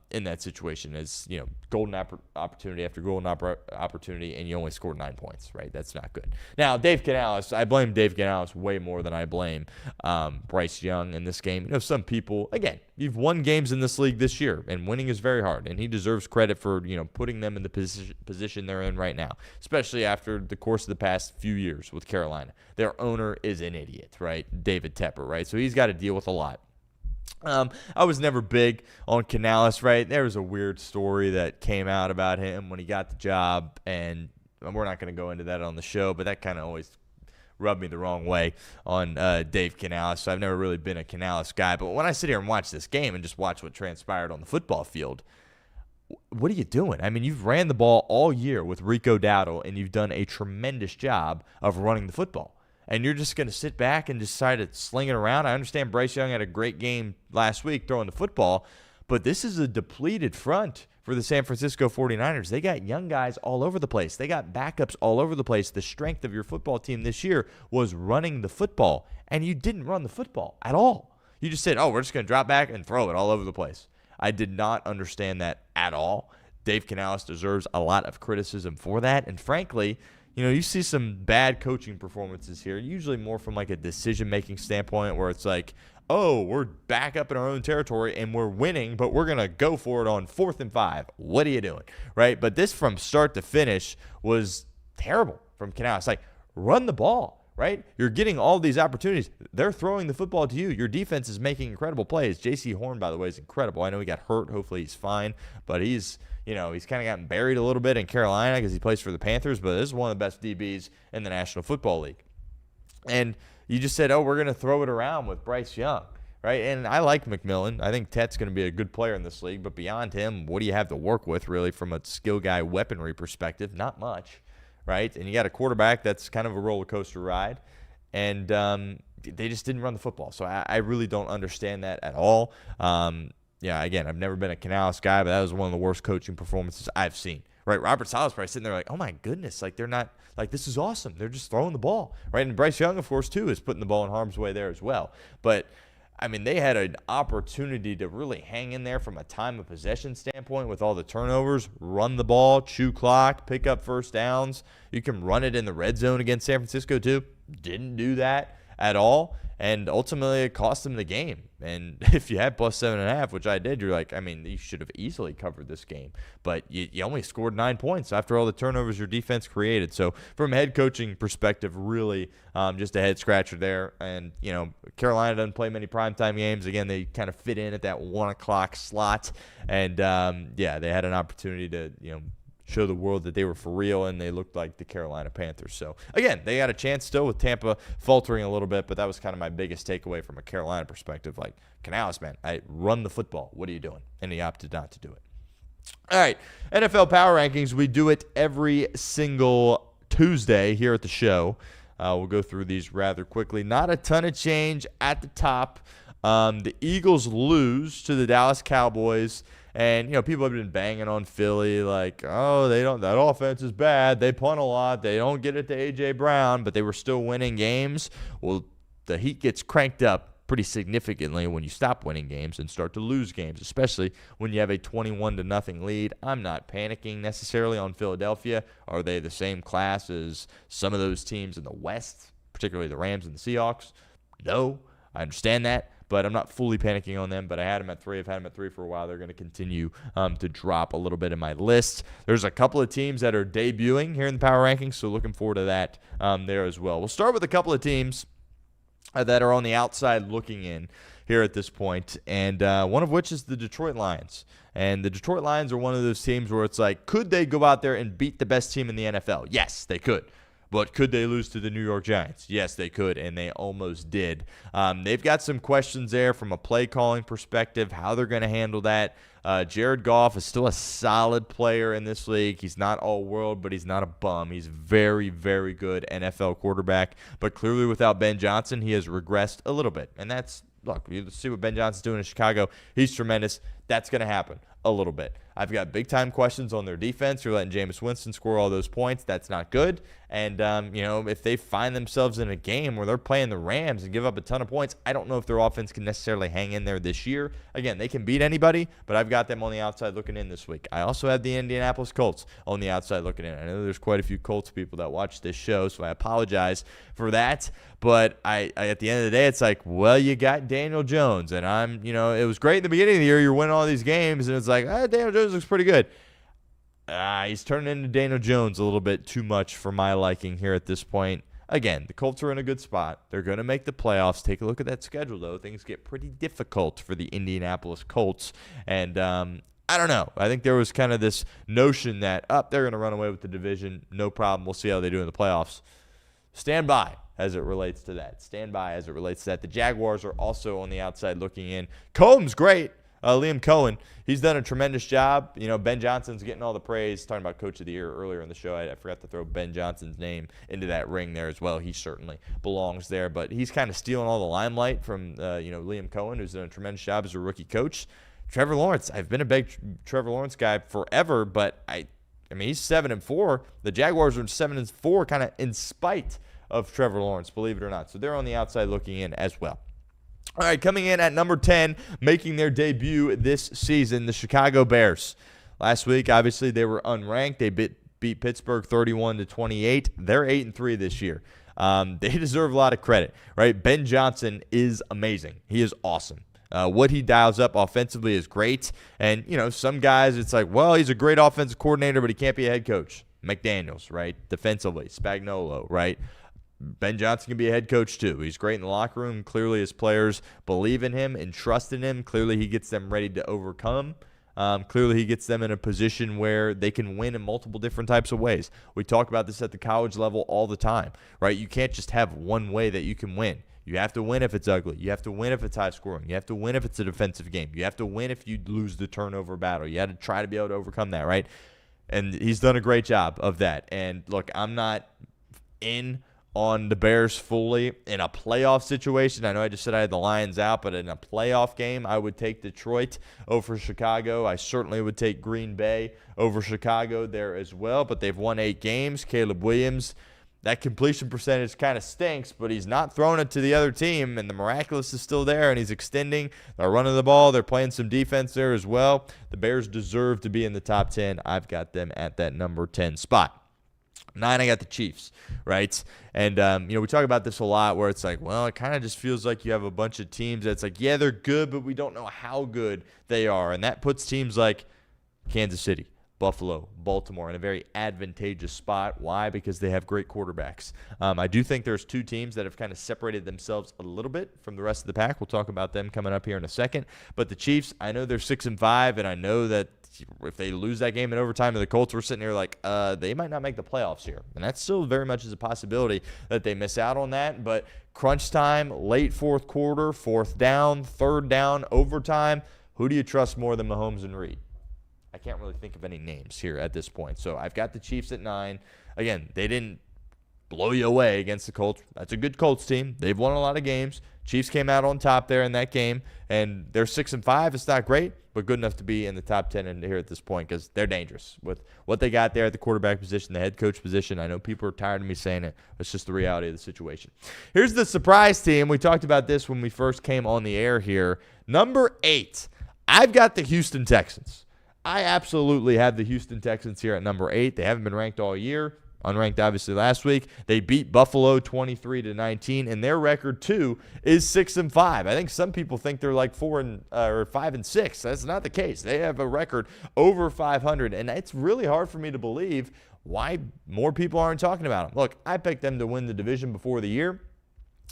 S1: in that situation. As golden opportunity after golden opportunity, and you only scored 9 points. Right? That's not good. Now, Dave Canales, I blame Dave Canales way more than I blame Bryce Young in this game. Some people, again, you've won games in this league this year, and winning is very hard, and he deserves credit for putting them in the position they're in right now, especially after the course of the past few years with Carolina. Their owner is an idiot, right? David Tepper, right? So he's got to deal with a lot. I was never big on Canales, right? There was a weird story that came out about him when he got the job, and we're not going to go into that on the show, but that kind of always rubbed me the wrong way on Dave Canales. So I've never really been a Canales guy. But when I sit here and watch this game and just watch what transpired on the football field, what are you doing? I mean, you've ran the ball all year with Rico Dowdle, and you've done a tremendous job of running the football. And you're just going to sit back and decide to sling it around? I understand Bryce Young had a great game last week throwing the football, but this is a depleted front for the San Francisco 49ers. They got young guys all over the place. They got backups all over the place. The strength of your football team this year was running the football, and you didn't run the football at all. You just said, we're just going to drop back and throw it all over the place. I did not understand that at all. Dave Canales deserves a lot of criticism for that. And frankly, you see some bad coaching performances here, usually more from like a decision-making standpoint where it's like, we're back up in our own territory and we're winning, but we're going to go for it on 4th and 5. What are you doing? Right? But this from start to finish was terrible from Canales. Like, run the ball. Right? You're getting all these opportunities. They're throwing the football to you. Your defense is making incredible plays. J.C. Horn, by the way, is incredible. I know he got hurt. Hopefully he's fine. But he's kind of gotten buried a little bit in Carolina because he plays for the Panthers. But this is one of the best DBs in the National Football League. And you just said, we're going to throw it around with Bryce Young. Right? And I like McMillan. I think Tet's going to be a good player in this league. But beyond him, what do you have to work with, really, from a skill guy weaponry perspective? Not much. Right? And you got a quarterback that's kind of a roller coaster ride. And they just didn't run the football. So I really don't understand that at all. Again, I've never been a Canales guy, but that was one of the worst coaching performances I've seen. Right? Robert Saleh's probably sitting there like, oh my goodness, like they're not, like this is awesome. They're just throwing the ball. Right? And Bryce Young, of course, too, is putting the ball in harm's way there as well. But I mean, they had an opportunity to really hang in there from a time of possession standpoint with all the turnovers, run the ball, chew clock, pick up first downs. You can run it in the red zone against San Francisco too. Didn't do that at all. And ultimately, it cost them the game. And if you had plus 7.5, which I did, you're like, I mean, you should have easily covered this game. But you only scored 9 points after all the turnovers your defense created. So from a head coaching perspective, really just a head scratcher there. And, Carolina doesn't play many primetime games. Again, they kind of fit in at that 1 o'clock slot. And, they had an opportunity to, show the world that they were for real, and they looked like the Carolina Panthers. So, again, they got a chance still with Tampa faltering a little bit, but that was kind of my biggest takeaway from a Carolina perspective. Like, Canales, man, I run the football. What are you doing? And he opted not to do it. All right, NFL Power Rankings. We do it every single Tuesday here at the show. We'll go through these rather quickly. Not a ton of change at the top The Eagles lose to the Dallas Cowboys. And, people have been banging on Philly like, oh, that offense is bad. They punt a lot. They don't get it to A.J. Brown, but they were still winning games. Well, the heat gets cranked up pretty significantly when you stop winning games and start to lose games, especially when you have a 21-0 lead. I'm not panicking necessarily on Philadelphia. Are they the same class as some of those teams in the West, particularly the Rams and the Seahawks? No, I understand that. But I'm not fully panicking on them. But I had them at 3. I've had them at 3 for a while. They're going to continue to drop a little bit in my list. There's a couple of teams that are debuting here in the power rankings, so looking forward to that there as well. We'll start with a couple of teams that are on the outside looking in here at this point, and one of which is the Detroit Lions. And the Detroit Lions are one of those teams where it's like, could they go out there and beat the best team in the NFL? Yes, they could. But could they lose to the New York Giants? Yes, they could, and they almost did. They've got some questions there from a play calling perspective, how they're going to handle that. Jared Goff is still a solid player in this league. He's not all-world, but he's not a bum. He's very, very good NFL quarterback. But clearly without Ben Johnson, he has regressed a little bit. And that's, look, you see what Ben Johnson's doing in Chicago. He's tremendous. That's going to happen a little bit. I've got big-time questions on their defense. You're letting Jameis Winston score all those points. That's not good. And, if they find themselves in a game where they're playing the Rams and give up a ton of points, I don't know if their offense can necessarily hang in there this year. Again, they can beat anybody, but I've got them on the outside looking in this week. I also have the Indianapolis Colts on the outside looking in. I know there's quite a few Colts people that watch this show, so I apologize for that. But I at the end of the day, it's like, well, you got Daniel Jones. And it was great in the beginning of the year. You're winning all these games, and it's like, Daniel Jones looks pretty good. He's turning into Daniel Jones a little bit too much for my liking here at this point. Again, the Colts are in a good spot. They're going to make the playoffs. Take a look at that schedule, though. Things get pretty difficult for the Indianapolis Colts. And I don't know. I think there was kind of this notion that, they're going to run away with the division. No problem. We'll see how they do in the playoffs. Stand by as it relates to that. Stand by as it relates to that. The Jaguars are also on the outside looking in. Cohen's great. Liam Cohen, he's done a tremendous job. Ben Johnson's getting all the praise. Talking about Coach of the Year earlier in the show, I forgot to throw Ben Johnson's name into that ring there as well. He certainly belongs there, but he's kind of stealing all the limelight from Liam Cohen, who's done a tremendous job as a rookie coach. Trevor Lawrence, I've been a big Trevor Lawrence guy forever, but I mean he's 7-4. The Jaguars are 7-4, kind of in spite of Trevor Lawrence, believe it or not. So they're on the outside looking in as well. All right, coming in at number 10, making their debut this season, the Chicago Bears. Last week, obviously, they were unranked. They beat Pittsburgh 31-28. They're 8-3 this year. They deserve a lot of credit, right? Ben Johnson is amazing. He is awesome. What he dials up offensively is great. And, some guys, it's like, well, he's a great offensive coordinator, but he can't be a head coach. McDaniels, right? Defensively, Spagnuolo, right? Ben Johnson can be a head coach too. He's great in the locker room. Clearly his players believe in him and trust in him. Clearly he gets them ready to overcome. Clearly he gets them in a position where they can win in multiple different types of ways. We talk about this at the college level all the time, right? You can't just have one way that you can win. You have to win if it's ugly. You have to win if it's high scoring. You have to win if it's a defensive game. You have to win if you lose the turnover battle. You have to try to be able to overcome that, right? And he's done a great job of that. And look, I'm not in on the Bears fully in a playoff situation. I know I just said I had the Lions out, but in a playoff game, I would take Detroit over Chicago. I certainly would take Green Bay over Chicago there as well, but they've won 8 games. Caleb Williams, that completion percentage kind of stinks, but he's not throwing it to the other team, and the miraculous is still there, and he's extending. They're running the ball. They're playing some defense there as well. The Bears deserve to be in the top 10. I've got them at that number 10 spot. 9, I got the Chiefs, right? And, we talk about this a lot where it's like, well, it kind of just feels like you have a bunch of teams that's like, yeah, they're good, but we don't know how good they are. And that puts teams like Kansas City, Buffalo, Baltimore in a very advantageous spot. Why? Because they have great quarterbacks. I do think there's 2 teams that have kind of separated themselves a little bit from the rest of the pack. We'll talk about them coming up here in a second. But the Chiefs, I know they're 6-5, and I know that if they lose that game in overtime to the Colts, we're sitting here like, they might not make the playoffs here. And that still very much is a possibility that they miss out on that. But crunch time, late fourth quarter, 4th down, 3rd down, overtime, who do you trust more than Mahomes and Reed? I can't really think of any names here at this point. So I've got the Chiefs at 9. Again, they didn't blow you away against the Colts. That's a good Colts team. They've won a lot of games. Chiefs came out on top there in that game, and they're 6-5. It's not great, but good enough to be in the top 10 and here at this point because they're dangerous with what they got there at the quarterback position, the head coach position. I know people are tired of me saying it. It's just the reality of the situation. Here's the surprise team. We talked about this when we first came on the air here. Number 8, I've got the Houston Texans. I absolutely have the Houston Texans here at number 8. They haven't been ranked all year. Unranked, obviously, last week. They beat Buffalo 23-19, and their record, too, is 6-5. I think some people think they're like 5-6. That's not the case. They have a record over 500, and it's really hard for me to believe why more people aren't talking about them. Look, I picked them to win the division before the year.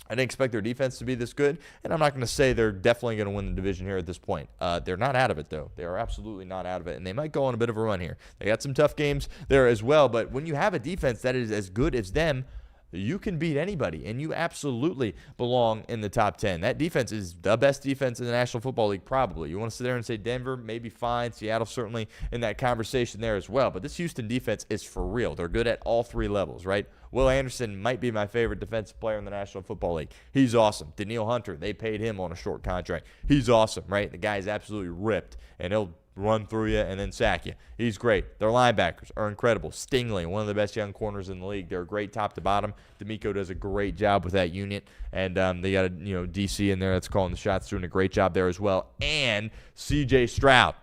S1: I didn't expect their defense to be this good, and I'm not going to say they're definitely going to win the division here at this point. They're not out of it, though. They are absolutely not out of it, and they might go on a bit of a run here. They got some tough games there as well, but when you have a defense that is as good as them, you can beat anybody, and you absolutely belong in the top 10. That defense is the best defense in the National Football League, probably. You want to sit there and say Denver, maybe fine. Seattle certainly in that conversation there as well. But this Houston defense is for real. They're good at all 3 levels, right? Will Anderson might be my favorite defensive player in the National Football League. He's awesome. Daniil Hunter, they paid him on a short contract. He's awesome, right? The guy is absolutely ripped, and he'll run through you and then sack you. He's great. Their linebackers are incredible. Stingley, one of the best young corners in the league. They're great top to bottom. D'Amico does a great job with that unit, and they got a DC in there that's calling the shots, doing a great job there as well. And C.J. Stroud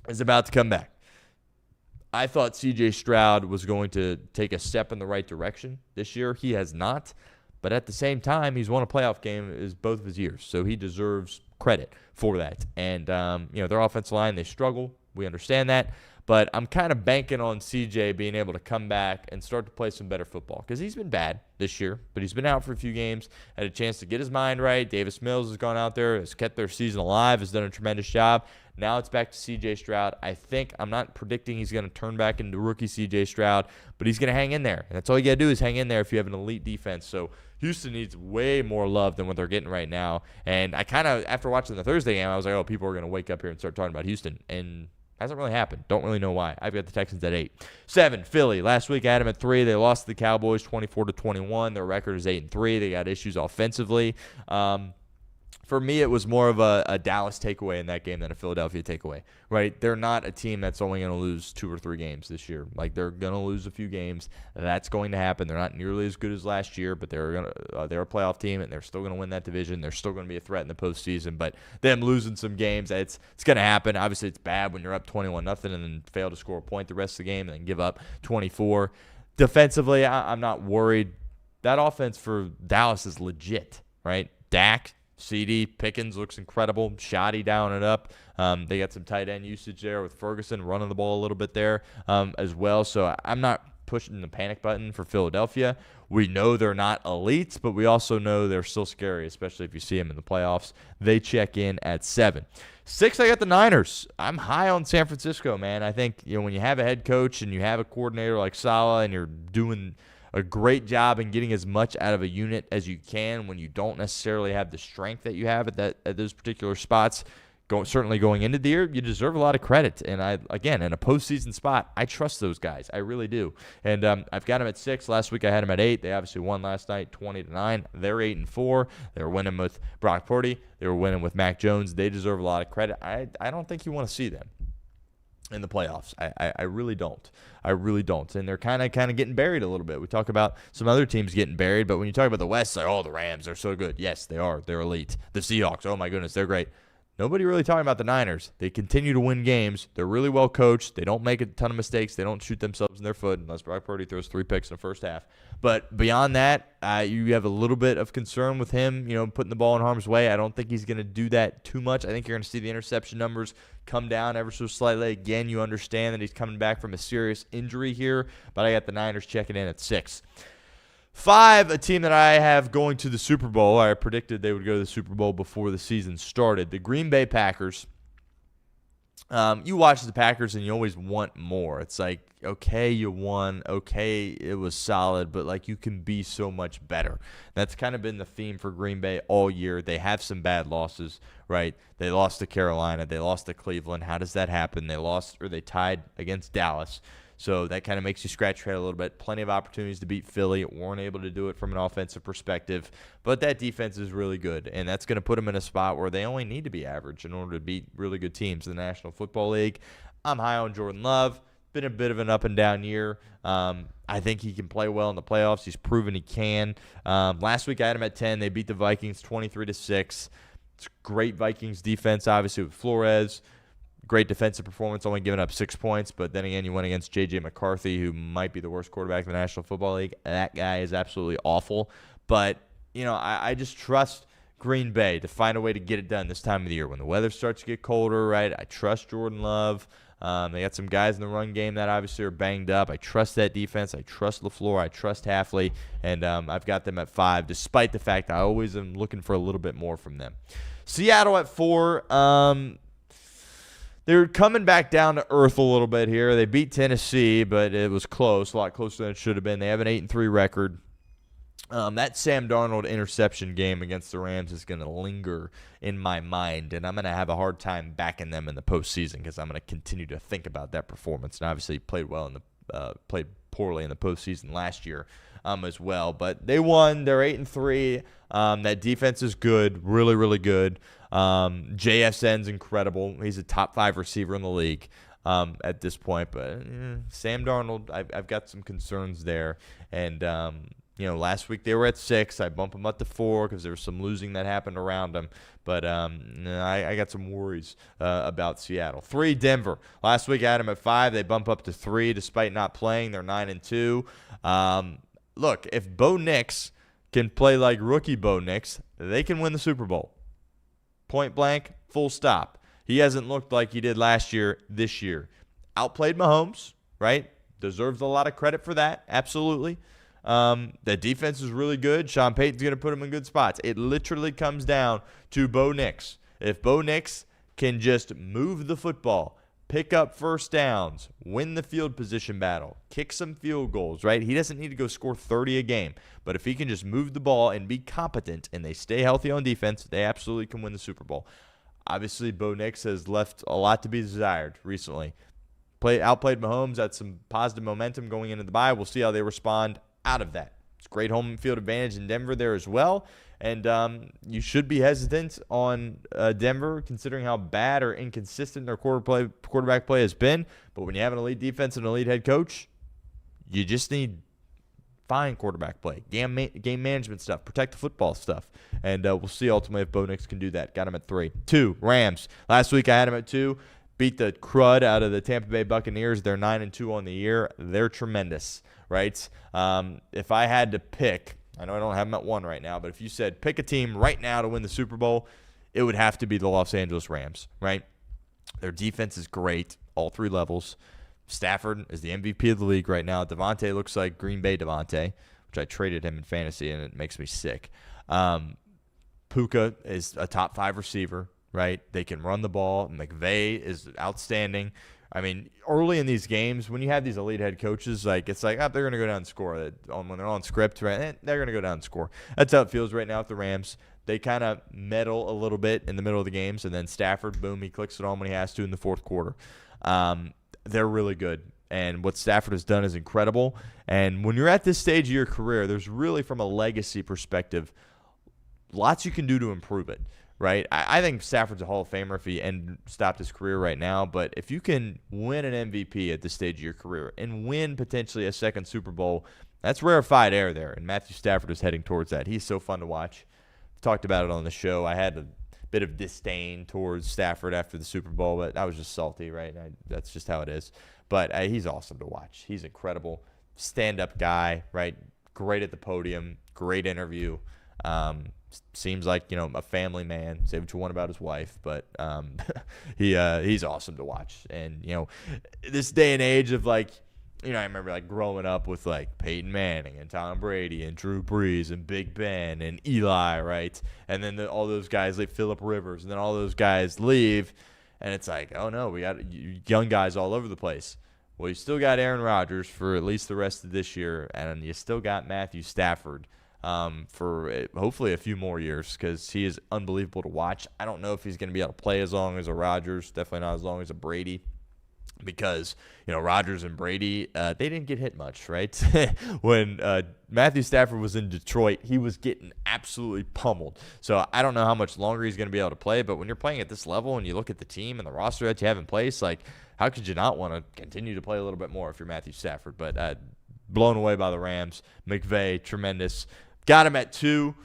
S1: is about to come back. I thought C.J. Stroud was going to take a step in the right direction this year. He has not, but at the same time, he's won a playoff game both of his years, so he deserves credit for that. And, their offensive line, they struggle. We understand that. But I'm kind of banking on CJ being able to come back and start to play some better football because he's been bad this year, but he's been out for a few games, had a chance to get his mind right. Davis Mills has gone out there, has kept their season alive, has done a tremendous job. Now it's back to C.J. Stroud. I'm not predicting he's going to turn back into rookie C.J. Stroud, but he's going to hang in there. And that's all you got to do is hang in there if you have an elite defense. So Houston needs way more love than what they're getting right now. And I kind of, after watching the Thursday game, I was like, oh, people are going to wake up here and start talking about Houston. And hasn't really happened. Don't really know why. I've got the Texans at 8. 7, Philly. Last week I had them at 3. They lost to the Cowboys 24-21. Their record is 8-3. They got issues offensively. For me, it was more of a Dallas takeaway in that game than a Philadelphia takeaway, right? They're not a team that's only going to lose 2 or 3 games this year. Like, they're going to lose a few games. That's going to happen. They're not nearly as good as last year, but they're a playoff team, and they're still going to win that division. They're still going to be a threat in the postseason, but them losing some games, it's going to happen. Obviously, it's bad when you're up 21-0 and then fail to score a point the rest of the game and then give up 24. Defensively, I'm not worried. That offense for Dallas is legit, right? Dak, CD, Pickens looks incredible. Shoddy down and up. They got some tight end usage there with Ferguson running the ball a little bit there as well. So I'm not pushing the panic button for Philadelphia. We know they're not elites, but we also know they're still scary, especially if you see them in the playoffs. They check in at 7. 6, I got the Niners. I'm high on San Francisco, man. I think when you have a head coach and you have a coordinator like Saleh and you're doing a great job in getting as much out of a unit as you can when you don't necessarily have the strength that you have at those particular spots. Certainly going into the year, you deserve a lot of credit. And again, in a postseason spot, I trust those guys. I really do. And I've got them at 6. Last week I had them at 8. They obviously won last night, 20-9. They're 8-4. They were winning with Brock Purdy. They were winning with Mac Jones. They deserve a lot of credit. I don't think you want to see them in the playoffs. I really don't. I really don't. And they're kind of getting buried a little bit. We talk about some other teams getting buried, but when you talk about the West, it's like, oh, the Rams are so good. Yes, they are. They're elite. The Seahawks, oh my goodness, they're great. Nobody really talking about the Niners. They continue to win games. They're really well coached. They don't make a ton of mistakes. They don't shoot themselves in their foot unless Brock Purdy throws 3 picks in the first half. But beyond that, you have a little bit of concern with him, putting the ball in harm's way. I don't think he's going to do that too much. I think you're going to see the interception numbers come down ever so slightly. Again, you understand that he's coming back from a serious injury here, but I got the Niners checking in at 6. 5, a team that I have going to the Super Bowl. I predicted they would go to the Super Bowl before the season started. The Green Bay Packers. You watch the Packers and you always want more. It's like, okay, you won. Okay, it was solid, but you can be so much better. That's kind of been the theme for Green Bay all year. They have some bad losses, right? They lost to Carolina. They lost to Cleveland. How does that happen? They tied against Dallas. So that kind of makes you scratch your head a little bit. Plenty of opportunities to beat Philly. Weren't able to do it from an offensive perspective. But that defense is really good, and that's going to put them in a spot where they only need to be average in order to beat really good teams in the National Football League. I'm high on Jordan Love. Been a bit of an up and down year. I think he can play well in the playoffs. He's proven he can. Last week I had him at 10. They beat the Vikings 23-6. It's great Vikings defense, obviously, with Flores. Great defensive performance, only giving up 6 points. But then again, you went against J.J. McCarthy, who might be the worst quarterback in the National Football League. That guy is absolutely awful. But, I just trust Green Bay to find a way to get it done this time of the year. When the weather starts to get colder, right, I trust Jordan Love. They got some guys in the run game that obviously are banged up. I trust that defense. I trust LaFleur. I trust Halfley. And I've got them at 5, despite the fact I always am looking for a little bit more from them. Seattle at 4. They're coming back down to earth a little bit here. They beat Tennessee, but it was close, a lot closer than it should have been. They have an 8-3 record. That Sam Darnold interception game against the Rams is going to linger in my mind, and I'm going to have a hard time backing them in the postseason because I'm going to continue to think about that performance. And obviously, played poorly in the postseason last year as well. But they won. They're 8-3. That defense is good, really, really good. JSN's incredible. He's a top 5 receiver in the league at this point. But Sam Darnold, I've got some concerns there, and last week they were at 6. I bumped them up to 4 because there was some losing that happened around them. But I got some worries about Seattle. 3, Denver. Last week I had them at 5. They bump up to 3 despite not playing. They're 9-2. Look, if Bo Nix can play like rookie Bo Nix, they can win the Super Bowl. Point blank, full stop. He hasn't looked like he did last year this year. Outplayed Mahomes, right? Deserves a lot of credit for that, absolutely. The defense is really good. Sean Payton's going to put him in good spots. It literally comes down to Bo Nix. If Bo Nix can just move the football, pick up first downs, win the field position battle, kick some field goals, right? He doesn't need to go score 30 a game. But if he can just move the ball and be competent and they stay healthy on defense, they absolutely can win the Super Bowl. Obviously, Bo Nix has left a lot to be desired recently. Outplayed Mahomes, had some positive momentum going into the bye. We'll see how they respond out of that. It's great home field advantage in Denver there as well. And you should be hesitant on Denver considering how bad or inconsistent their quarterback play has been. But when you have an elite defense and an elite head coach, you just need fine quarterback play, game management stuff, protect the football stuff. And we'll see ultimately if Bo Nix can do that. Got him at 3. 2, Rams. Last week I had him at 2. Beat the crud out of the Tampa Bay Buccaneers. They're 9-2 on the year. They're tremendous, right? If I had to pick, I know I don't have them at 1 right now, but if you said pick a team right now to win the Super Bowl, it would have to be the Los Angeles Rams, right? Their defense is great, all 3 levels. Stafford is the MVP of the league right now. Devontae looks like Green Bay Devontae, which I traded him in fantasy, and it makes me sick. Puka is a top 5 receiver, right? They can run the ball. McVay is outstanding. I mean, early in these games, when you have these elite head coaches, it's like, they're going to go down and score. When they're on script, right, they're going to go down and score. That's how it feels right now with the Rams. They kind of meddle a little bit in the middle of the games, and then Stafford, boom, he clicks it on when he has to in the fourth quarter. They're really good, and what Stafford has done is incredible. And when you're at this stage of your career, there's really, from a legacy perspective, lots you can do to improve it. Right, I think Stafford's a Hall of Famer if he stopped his career right now. But if you can win an MVP at this stage of your career and win potentially a second Super Bowl, that's rarefied air there. And Matthew Stafford is heading towards that. He's so fun to watch. Talked about it on the show. I had a bit of disdain towards Stafford after the Super Bowl, but I was just salty, right? That's just how it is. But he's awesome to watch. He's incredible. Stand-up guy, right? Great at the podium. Great interview. Seems like, a family man. Say what you want about his wife, but he's awesome to watch. And, this day and age of I remember growing up with Peyton Manning and Tom Brady and Drew Brees and Big Ben and Eli, right? And then all those guys like Phillip Rivers, and then all those guys leave, and it's like, oh no, we got young guys all over the place. Well, you still got Aaron Rodgers for at least the rest of this year, and you still got Matthew Stafford for hopefully a few more years, because he is unbelievable to watch. I don't know if he's going to be able to play as long as a Rodgers, definitely not as long as a Brady. because, Rodgers and Brady, they didn't get hit much, right? When Matthew Stafford was in Detroit, he was getting absolutely pummeled. So I don't know how much longer he's going to be able to play, but when you're playing at this level and you look at the team and the roster that you have in place, like, how could you not want to continue to play a little bit more if you're Matthew Stafford? But blown away by the Rams. McVay, tremendous. Got him at 2.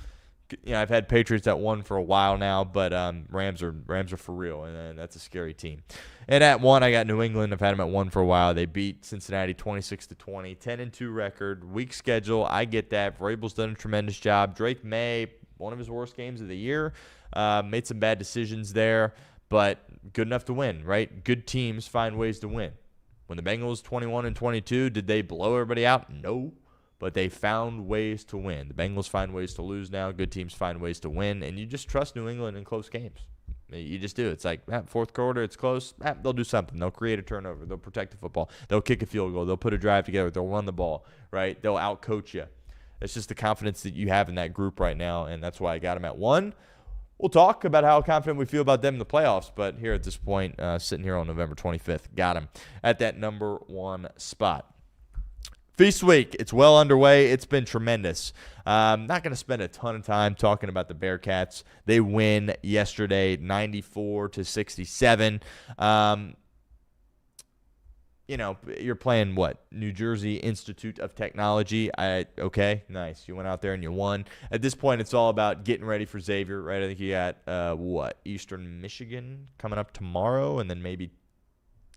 S1: I've had Patriots at 1 for a while now, but Rams are for real, and that's a scary team. And at 1, I got New England. I've had them at 1 for a while. They beat Cincinnati 26-20, 10-2 record, weak schedule. I get that. Vrabel's done a tremendous job. Drake May, one of his worst games of the year, made some bad decisions there, but good enough to win, right? Good teams find ways to win. When the Bengals 21-22, did they blow everybody out? No. But they found ways to win. The Bengals find ways to lose now. Good teams find ways to win. And you just trust New England in close games. You just do. It's like, fourth quarter, it's close. They'll do something. They'll create a turnover. They'll protect the football. They'll kick a field goal. They'll put a drive together. They'll run the ball, right? They'll outcoach you. It's just the confidence that you have in that group right now, and that's why I got them at 1. We'll talk about how confident we feel about them in the playoffs, but here at this point, sitting here on November 25th, got them at that number 1 spot. Feast week, it's well underway. It's been tremendous. I'm not going to spend a ton of time talking about the Bearcats. They win yesterday, 94-67. You're playing what? New Jersey Institute of Technology. Okay, nice. You went out there and you won. At this point, it's all about getting ready for Xavier, right? I think you got, Eastern Michigan coming up tomorrow, and then maybe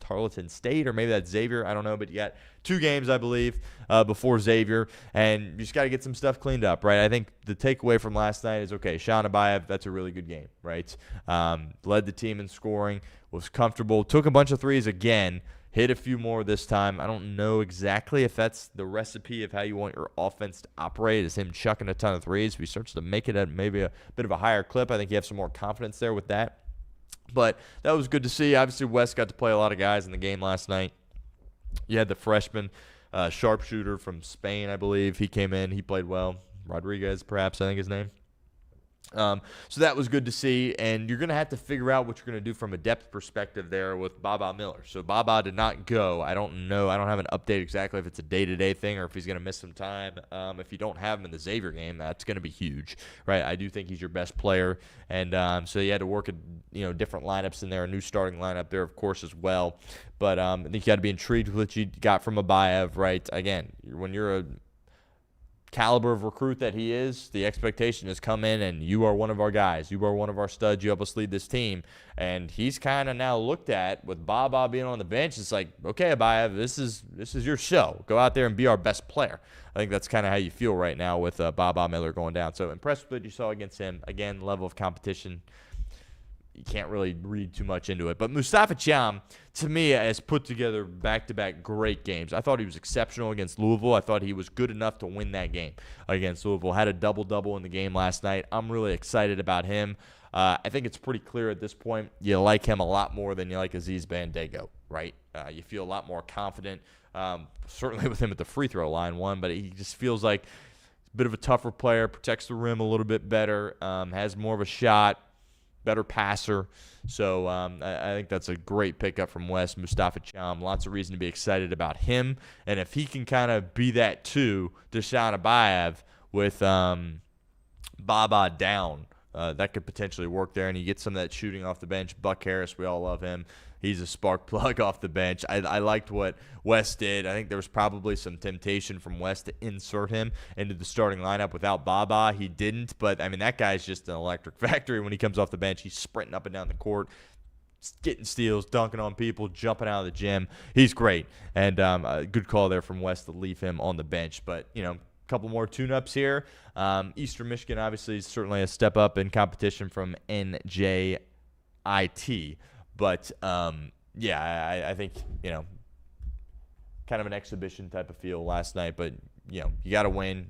S1: Tarleton State, or maybe that's Xavier. I don't know, but you got 2 games, I believe, before Xavier, and you just got to get some stuff cleaned up, right? I think the takeaway from last night is, okay, Sean Abayev, that's a really good game, right? Led the team in scoring, was comfortable, took a bunch of threes again, hit a few more this time. I don't know exactly if that's the recipe of how you want your offense to operate, is him chucking a ton of threes. If he starts to make it at maybe a bit of a higher clip, I think you have some more confidence there with that. But that was good to see. Obviously, West got to play a lot of guys in the game last night. You had the freshman sharpshooter from Spain, I believe. He came in. He played well. Rodriguez, perhaps, I think his name. So that was good to see, and you're going to have to figure out what you're going to do from a depth perspective there with Baba Miller. So Baba did not go. I don't know. I don't have an update exactly if it's a day-to-day thing or if he's going to miss some time. If you don't have him in the Xavier game, that's going to be huge, right? I do think he's your best player, and so you had to work at different lineups in there, a new starting lineup there, of course, as well. But I think you got to be intrigued with what you got from Abayev, right? Again, when you're a caliber of recruit that he is, the expectation is come in and you are one of our guys. You are one of our studs. You help us lead this team. And he's kind of now looked at with Baba being on the bench. It's like, okay, Abayev, this is your show. Go out there and be our best player. I think that's kind of how you feel right now with Baba Miller going down. So impressed with what you saw against him. Again, level of competition, you can't really read too much into it. But Mustafa Cham, to me, has put together back-to-back great games. I thought he was exceptional against Louisville. I thought he was good enough to win that game against Louisville. Had a double-double in the game last night. I'm really excited about him. I think it's pretty clear at this point you like him a lot more than you like Aziz Bandaogo, right? You feel a lot more confident, certainly with him at the free throw line, but he just feels like a bit of a tougher player, protects the rim a little bit better, has more of a shot, better passer. So I think that's a great pickup from West, Mustafa Cham. Lots of reason to be excited about him. And if he can kind of be that too, Deshaun Abayev with Baba down, that could potentially work there. And you get some of that shooting off the bench. Buck Harris, we all love him. He's a spark plug off the bench. I liked what West did. I think there was probably some temptation from West to insert him into the starting lineup without Baba. He didn't, but, I mean, that guy's just an electric factory when he comes off the bench. He's sprinting up and down the court, getting steals, dunking on people, jumping out of the gym. He's great, and a good call there from West to leave him on the bench. But, a couple more tune-ups here. Eastern Michigan, obviously, is certainly a step up in competition from NJIT. But, I think, kind of an exhibition type of feel last night. But, you got to win.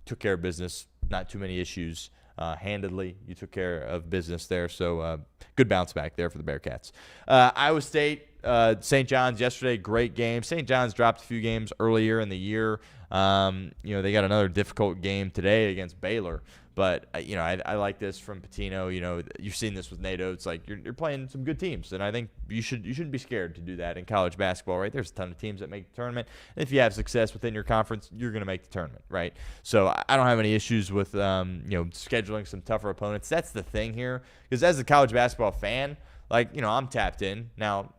S1: Took care of business. Not too many issues. Handedly, you took care of business there. So, good bounce back there for the Bearcats. Iowa State, St. John's yesterday, great game. St. John's dropped a few games earlier in the year. They got another difficult game today against Baylor. But, I like this from Pitino. You've seen this with Nate Oates. Like, you're playing some good teams, and I think you shouldn't be scared to do that in college basketball, right? There's a ton of teams that make the tournament. And if you have success within your conference, you're going to make the tournament, right? So I don't have any issues with, scheduling some tougher opponents. That's the thing here. Because as a college basketball fan, I'm tapped in. Now,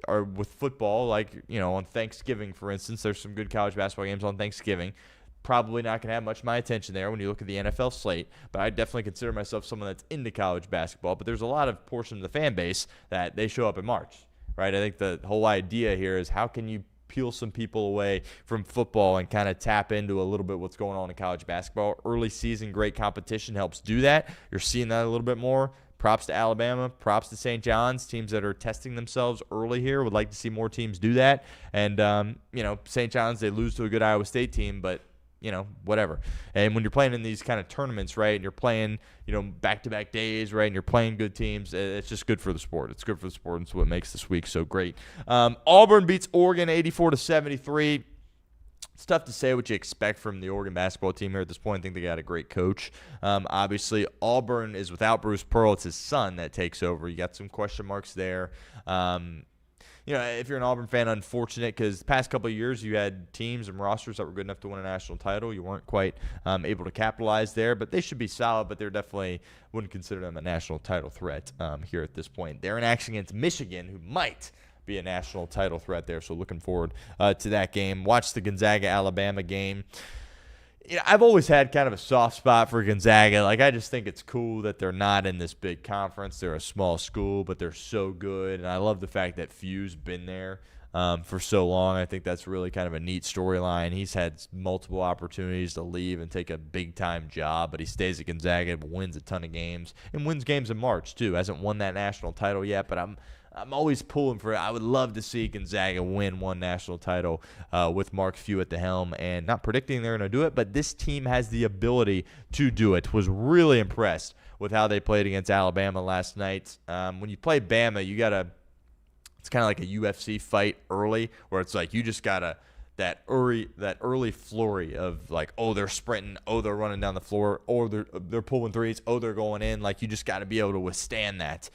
S1: or with football, on Thanksgiving, for instance, there's some good college basketball games on Thanksgiving. Probably not going to have much of my attention there when you look at the NFL slate, but I definitely consider myself someone that's into college basketball. But there's a lot of portion of the fan base that they show up in March, right? I think the whole idea here is how can you peel some people away from football and kind of tap into a little bit what's going on in college basketball. Early season, great competition helps do that. You're seeing that a little bit more. Props to Alabama, props to St. John's, teams that are testing themselves early here. Would like to see more teams do that. And, St. John's, they lose to a good Iowa State team, but whatever. And when you're playing in these kind of tournaments, right, and you're playing, back-to-back days, right, and you're playing good teams, it's just good for the sport. It's good for the sport, and it's what makes this week so great. Auburn beats Oregon 84-73. It's tough to say what you expect from the Oregon basketball team here at this point. I think they got a great coach. Obviously, Auburn is without Bruce Pearl. It's his son that takes over. You got some question marks there. If you're an Auburn fan, unfortunate because the past couple of years you had teams and rosters that were good enough to win a national title. You weren't quite able to capitalize there, but they should be solid, but they're definitely wouldn't consider them a national title threat here at this point. They're in action against Michigan, who might be a national title threat there, so looking forward to that game. Watch the Gonzaga-Alabama game. I've always had kind of a soft spot for Gonzaga. I just think it's cool that they're not in this big conference. They're a small school, but they're so good. And I love the fact that Few's been there for so long. I think that's really kind of a neat storyline. He's had multiple opportunities to leave and take a big-time job, but he stays at Gonzaga, wins a ton of games, and wins games in March, too. Hasn't won that national title yet, but I'm always pulling for it. I would love to see Gonzaga win one national title with Mark Few at the helm, and not predicting they're going to do it, but this team has the ability to do it. Was really impressed with how they played against Alabama last night. When you play Bama, it's kind of like a UFC fight early, where it's like you just got to that early flurry of they're sprinting, they're running down the floor, or they're pulling threes, they're going in. You just got to be able to withstand that.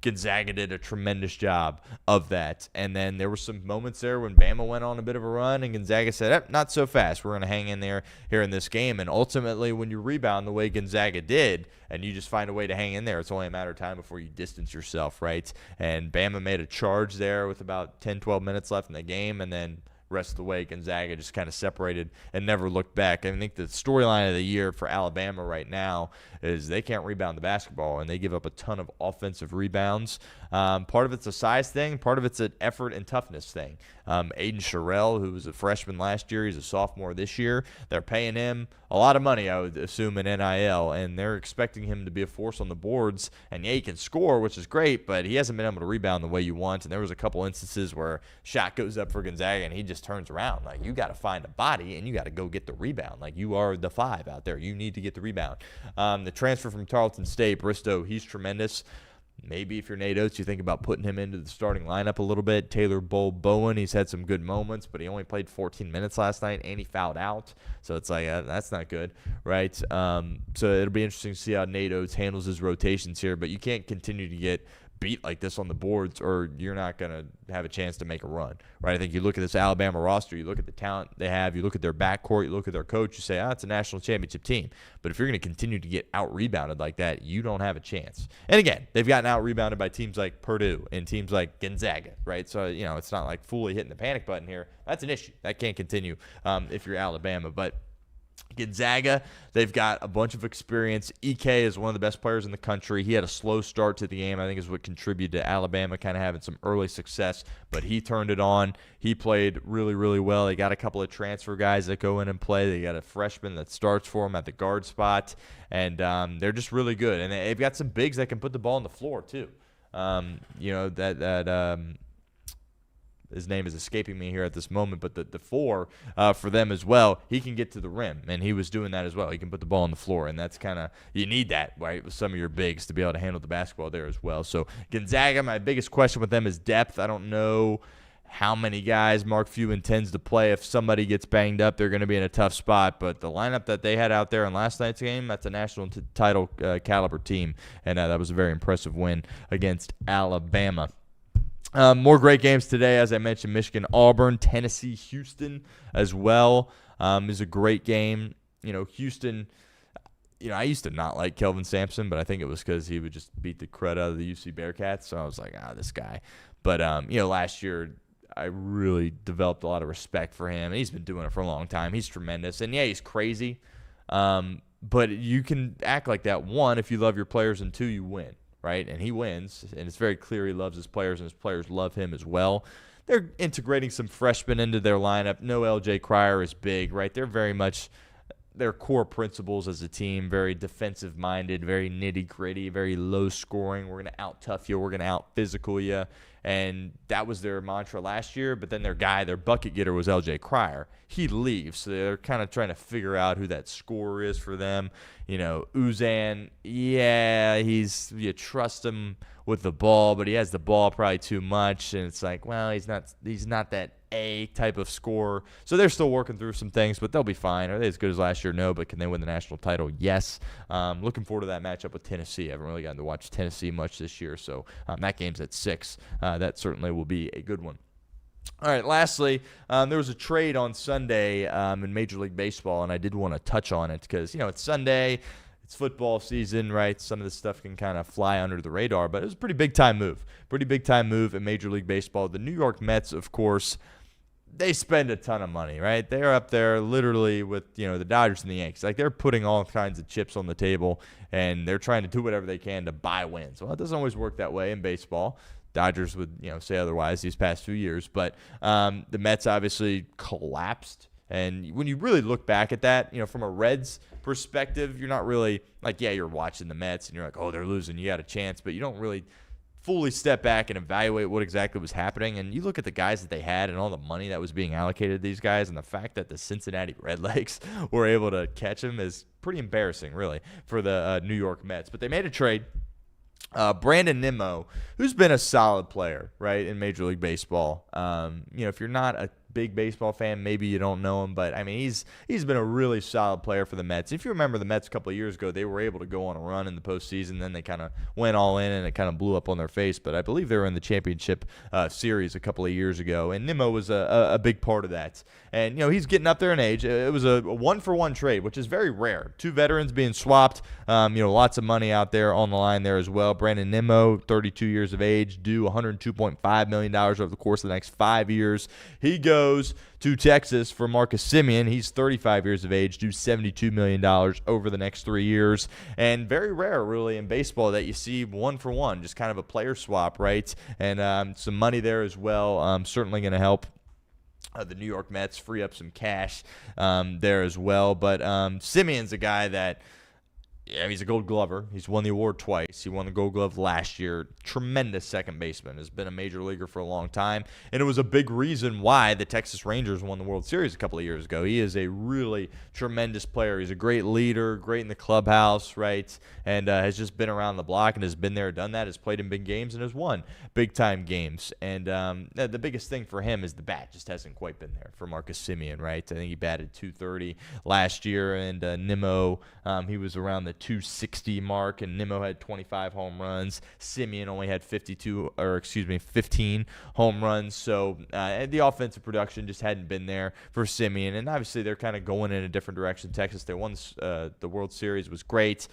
S1: Gonzaga did a tremendous job of that. And then there were some moments there when Bama went on a bit of a run and Gonzaga said, not so fast. We're going to hang in there here in this game. And ultimately, when you rebound the way Gonzaga did and you just find a way to hang in there, it's only a matter of time before you distance yourself, right? And Bama made a charge there with about 10, 12 minutes left in the game, and then rest of the way, Gonzaga just kind of separated and never looked back. I think the storyline of the year for Alabama right now is they can't rebound the basketball, and they give up a ton of offensive rebounds. Part of it's a size thing. Part of it's an effort and toughness thing. Aiden Sherrill, who was a freshman last year, he's a sophomore this year. They're paying him a lot of money, I would assume, in NIL, and they're expecting him to be a force on the boards. And, he can score, which is great, but he hasn't been able to rebound the way you want. And there was a couple instances where shot goes up for Gonzaga, and he just turns around. You got to find a body, and you got to go get the rebound. You are the 5 out there. You need to get the rebound. The transfer from Tarleton State, Bristow, he's tremendous. Maybe if you're Nate Oates, you think about putting him into the starting lineup a little bit. Taylor Bowen, he's had some good moments, but he only played 14 minutes last night, and he fouled out. So it's that's not good, right? So it'll be interesting to see how Nate Oates handles his rotations here, but you can't continue to get beat like this on the boards or you're not going to have a chance to make a run, right? I think you look at this Alabama roster, you look at the talent they have, you look at their backcourt, you look at their coach, you say, it's a national championship team. But if you're going to continue to get out-rebounded like that, you don't have a chance. And again, they've gotten out-rebounded by teams like Purdue and teams like Gonzaga, right? So, it's not like fully hitting the panic button here. That's an issue. That can't continue if you're Alabama. But Gonzaga, they've got a bunch of experience. EK is one of the best players in the country. He had a slow start to the game, I think is what contributed to Alabama kind of having some early success, but he turned it on. He played really, really well. They got a couple of transfer guys that go in and play. They got a freshman that starts for them at the guard spot, and they're just really good. And they've got some bigs that can put the ball on the floor too. his name is escaping me here at this moment, but the 4 for them as well, he can get to the rim, and he was doing that as well. He can put the ball on the floor, and that's kind of, you need that, right, with some of your bigs to be able to handle the basketball there as well. So Gonzaga, my biggest question with them is depth. I don't know how many guys Mark Few intends to play. If somebody gets banged up, they're going to be in a tough spot. But the lineup that they had out there in last night's game, that's a national title caliber team, and that was a very impressive win against Alabama. More great games today, as I mentioned, Michigan, Auburn, Tennessee, Houston as well is a great game. Houston, I used to not like Kelvin Sampson, but I think it was because he would just beat the crud out of the UC Bearcats. So I was like, this guy. But, last year I really developed a lot of respect for him, and he's been doing it for a long time. He's tremendous. And, yeah, he's crazy. But you can act like that, one, if you love your players, and two, you win. Right, and he wins, and it's very clear he loves his players, and his players love him as well. They're integrating some freshmen into their lineup. No L.J. Cryer is big, right? They're very much their core principles as a team, very defensive-minded, very nitty-gritty, very low-scoring. We're going to out-tough you. We're going to out-physical you. And that was their mantra last year, but then their bucket getter was L.J. Cryer. He leaves, so they're kind of trying to figure out who that scorer is for them. Uzan, yeah, you trust him with the ball, but he has the ball probably too much, and it's like, well, he's not that A type of scorer. So they're still working through some things, but they'll be fine. Are they as good as last year? No, but can they win the national title? Yes. Looking forward to that matchup with Tennessee. I haven't really gotten to watch Tennessee much this year, so that game's at 6. That certainly will be a good one. All right, lastly, there was a trade on Sunday in Major League Baseball, and I did want to touch on it because, it's Sunday, it's football season, right? Some of this stuff can kind of fly under the radar, but it was a pretty big-time move. Pretty big-time move in Major League Baseball. The New York Mets, of course, they spend a ton of money, right? They're up there literally with, the Dodgers and the Yankees. Like, they're putting all kinds of chips on the table, and they're trying to do whatever they can to buy wins. Well, it doesn't always work that way in baseball. Dodgers would, say otherwise these past few years. But the Mets obviously collapsed. And when you really look back at that, from a Reds perspective, you're not really like, yeah, you're watching the Mets and you're like, oh, they're losing, you got a chance. But you don't really fully step back and evaluate what exactly was happening. And you look at the guys that they had and all the money that was being allocated to these guys, and the fact that the Cincinnati Redlegs were able to catch them is pretty embarrassing, really, for the New York Mets. But they made a trade. Brandon Nimmo, who's been a solid player, right, in Major League Baseball. If you're not a big baseball fan, maybe you don't know him, but he's been a really solid player for the Mets. If you remember the Mets a couple of years ago, they were able to go on a run in the postseason. Then they kind of went all in, and it kind of blew up on their face. But I believe they were in the championship series a couple of years ago, and Nimmo was a big part of that. And he's getting up there in age. It was a 1-for-1 trade, which is very rare. 2 veterans being swapped. Lots of money out there on the line there as well. Brandon Nimmo, 32 years of age, due $102.5 million over the course of the next 5 years. He goes to Texas for Marcus Semien. He's 35 years of age, due $72 million over the next 3 years. And very rare, really, in baseball that you see 1-for-1, just kind of a player swap, right? And some money there as well. Certainly going to help the New York Mets free up some cash there as well. But Semien's a guy that, he's a Gold Glover. He's won the award twice. He won the Gold Glove last year. Tremendous second baseman. Has been a major leaguer for a long time. And it was a big reason why the Texas Rangers won the World Series a couple of years ago. He is a really tremendous player. He's a great leader, great in the clubhouse, right? And has just been around the block and has been there, done that, has played in big games, and has won big-time games. And the biggest thing for him is the bat just hasn't quite been there for Marcus Semien, right? I think he batted ‘230 last year, and Nimmo, he was around the .260 mark, and Nimmo had 25 home runs. Semien only had 15 home runs. So the offensive production just hadn't been there for Semien, and obviously they're kind of going in a different direction. Texas, they won the World Series, was great.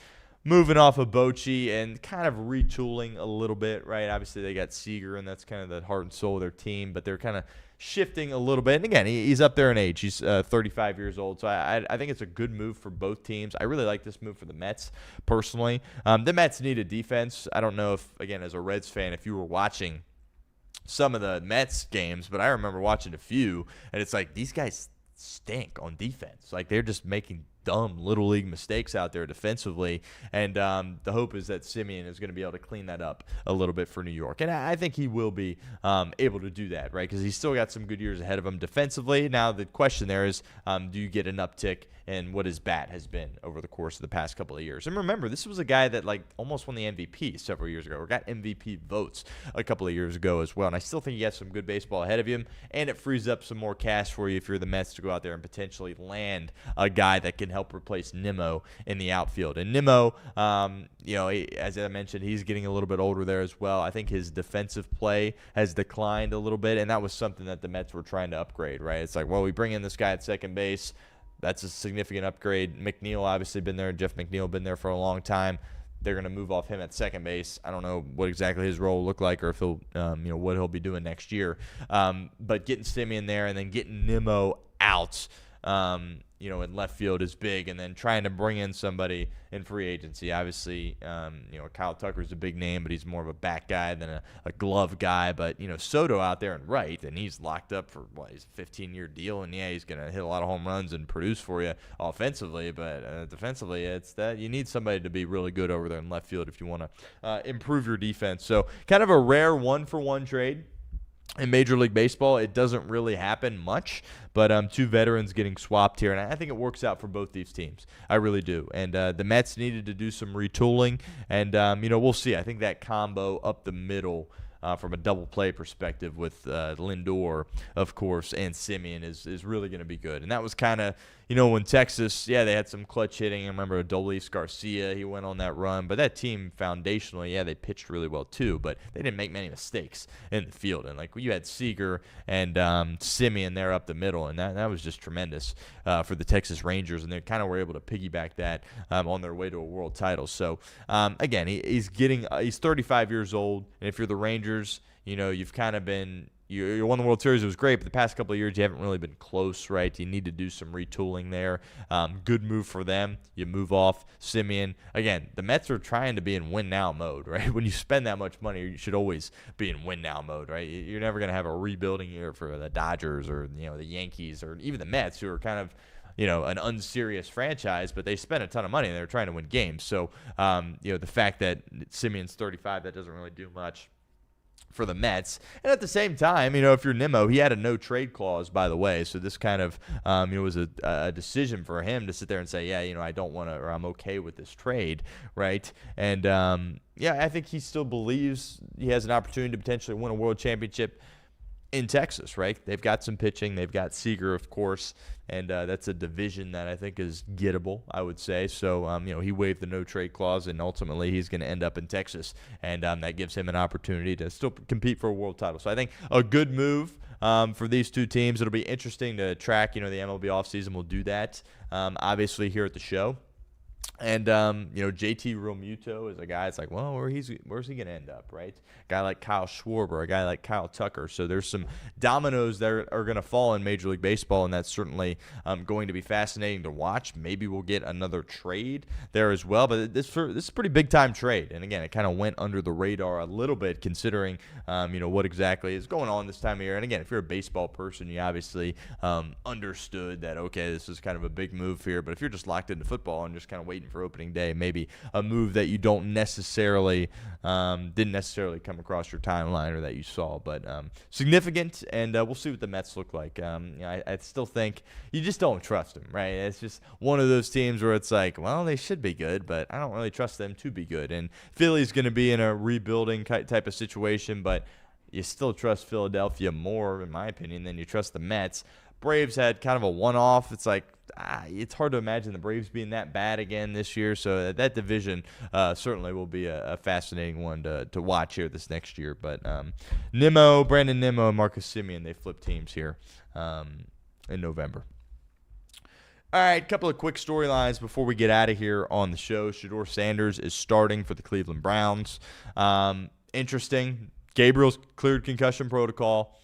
S1: Moving off of Bochy and kind of retooling a little bit, right? Obviously, they got Seager, and that's kind of the heart and soul of their team, but they're kind of shifting a little bit. And again, he's up there in age. He's 35 years old, so I think it's a good move for both teams. I really like this move for the Mets, personally. The Mets need a defense. I don't know if, again, as a Reds fan, if you were watching some of the Mets games, but I remember watching a few, and it's like these guys stink on defense. Like, they're just making dumb little league mistakes out there defensively, and the hope is that Siemian is going to be able to clean that up a little bit for New York, and I think he will be able to do that, right? Because he's still got some good years ahead of him defensively. Now the question there is, do you get an uptick in what his bat has been over the course of the past couple of years? And remember, this was a guy that like almost won the MVP several years ago, or got MVP votes a couple of years ago as well. And I still think he has some good baseball ahead of him, and it frees up some more cash for you if you're the Mets to go out there and potentially land a guy that can help replace Nimmo in the outfield. And Nimmo, as I mentioned, he's getting a little bit older there as well. I think his defensive play has declined a little bit, and that was something that the Mets were trying to upgrade, right? It's like, well, we bring in this guy at second base. That's a significant upgrade. McNeil obviously been there. Jeff McNeil been there for a long time. They're going to move off him at second base. I don't know what exactly his role will look like, or if he'll, what he'll be doing next year. But getting Siemian there and then getting Nimmo out, in left field is big, and then trying to bring in somebody in free agency. Obviously, Kyle Tucker's a big name, but he's more of a bat guy than a glove guy. But, Soto out there and right, and he's locked up for, he's a 15-year deal, and, he's going to hit a lot of home runs and produce for you offensively. But defensively, it's that you need somebody to be really good over there in left field if you want to improve your defense. So kind of a rare one-for-one trade. In Major League Baseball, it doesn't really happen much, but two veterans getting swapped here, and I think it works out for both these teams. I really do. And the Mets needed to do some retooling, and, we'll see. I think that combo up the middle from a double play perspective with Lindor, of course, and Siemian is really going to be good. And that was kind of, when Texas, they had some clutch hitting. I remember Adolis Garcia, he went on that run. But that team foundationally, they pitched really well too, but they didn't make many mistakes in the field. And like you had Seager and Siemian there up the middle, and that was just tremendous for the Texas Rangers. And they kind of were able to piggyback that on their way to a world title. So, again, he's 35 years old, and if you're the Rangers, you've kind of been – you won the World Series. It was great, but the past couple of years you haven't really been close, right? You need to do some retooling there. Good move for them. You move off Siemian. Again, the Mets are trying to be in win-now mode, right? When you spend that much money, you should always be in win-now mode, right? You're never going to have a rebuilding year for the Dodgers or the Yankees or even the Mets, who are kind of an unserious franchise, but they spent a ton of money and they're trying to win games. So, the fact that Simeon's 35, that doesn't really do much for the Mets. And at the same time, if you're Nimmo, he had a no-trade clause, by the way, so this kind of, was a decision for him to sit there and say, I don't want to, or I'm okay with this trade, right? And, I think he still believes he has an opportunity to potentially win a world championship in Texas, right? They've got some pitching. They've got Seager, of course, and that's a division that I think is gettable, I would say. So, he waived the no-trade clause, and ultimately he's going to end up in Texas, and that gives him an opportunity to still compete for a world title. So I think a good move for these two teams. It'll be interesting to track, the MLB offseason. We'll do that, obviously, here at the show. And, JT Realmuto is a guy that's like, well, where's he going to end up, right? A guy like Kyle Schwarber, a guy like Kyle Tucker. So there's some dominoes that are going to fall in Major League Baseball, and that's certainly going to be fascinating to watch. Maybe we'll get another trade there as well. But this is a pretty big-time trade. And, again, it kind of went under the radar a little bit considering, what exactly is going on this time of year. And, again, if you're a baseball person, you obviously understood that, okay, this is kind of a big move here. But if you're just locked into football and just kind of waiting for opening day, maybe a move that you didn't necessarily come across your timeline or that you saw, but significant, and we'll see what the Mets look like. I still think you just don't trust them, right? It's just one of those teams where it's like, well, they should be good, but I don't really trust them to be good. And Philly's going to be in a rebuilding type of situation, but you still trust Philadelphia more, in my opinion, than you trust the Mets. Braves had kind of a one-off. It's like, it's hard to imagine the Braves being that bad again this year. So that division certainly will be a fascinating one to watch here this next year. But Brandon Nimmo, and Marcus Siemian, they flip teams here in November. All right, a couple of quick storylines before we get out of here on the show. Shedeur Sanders is starting for the Cleveland Browns. Interesting. Gabriel's cleared concussion protocol.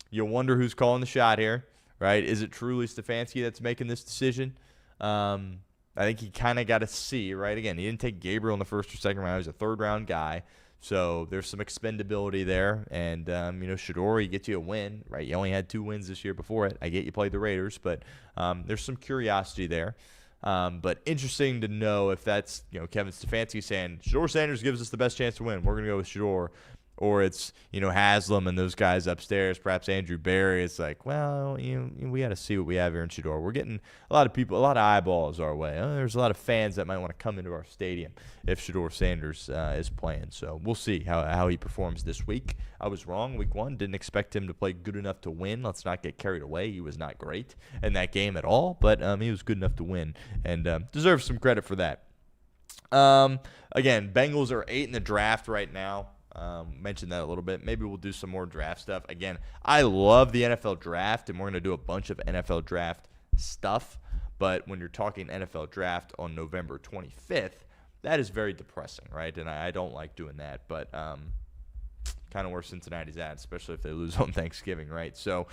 S1: You wonder who's calling the shot here, right? Is it truly Stefanski that's making this decision? I think he kind of got to see, right? Again, he didn't take Gabriel in the first or second round. He was a third-round guy. So there's some expendability there. And, Shedeur, he gets you a win, right? You only had 2 wins this year before it. I get you played the Raiders, but there's some curiosity there. But interesting to know if that's, Kevin Stefanski saying, Shedeur Sanders gives us the best chance to win. We're going to go with Shedeur. Or it's, Haslam and those guys upstairs, perhaps Andrew Berry. It's like, well, we got to see what we have here in Shedeur. We're getting a lot of people, a lot of eyeballs our way. There's a lot of fans that might want to come into our stadium if Shedeur Sanders is playing. So we'll see how he performs this week. I was wrong week 1. Didn't expect him to play good enough to win. Let's not get carried away. He was not great in that game at all, but he was good enough to win and deserves some credit for that. Again, Bengals are 8 in the draft right now. Mentioned that a little bit. Maybe we'll do some more draft stuff. Again, I love the NFL draft, and we're going to do a bunch of NFL draft stuff. But when you're talking NFL draft on November 25th, that is very depressing, right? And I don't like doing that. But kind of where Cincinnati's at, especially if they lose on Thanksgiving, right? So,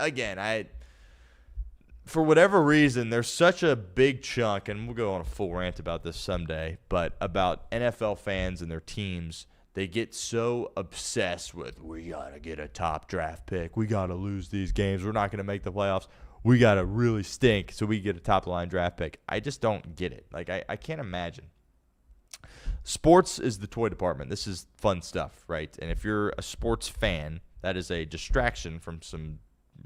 S1: again, for whatever reason, there's such a big chunk, and we'll go on a full rant about this someday, but about NFL fans and their teams. They get so obsessed with, we got to get a top draft pick. We got to lose these games. We're not going to make the playoffs. We got to really stink so we get a top-line draft pick. I just don't get it. Like, I can't imagine. Sports is the toy department. This is fun stuff, right? And if you're a sports fan, that is a distraction from some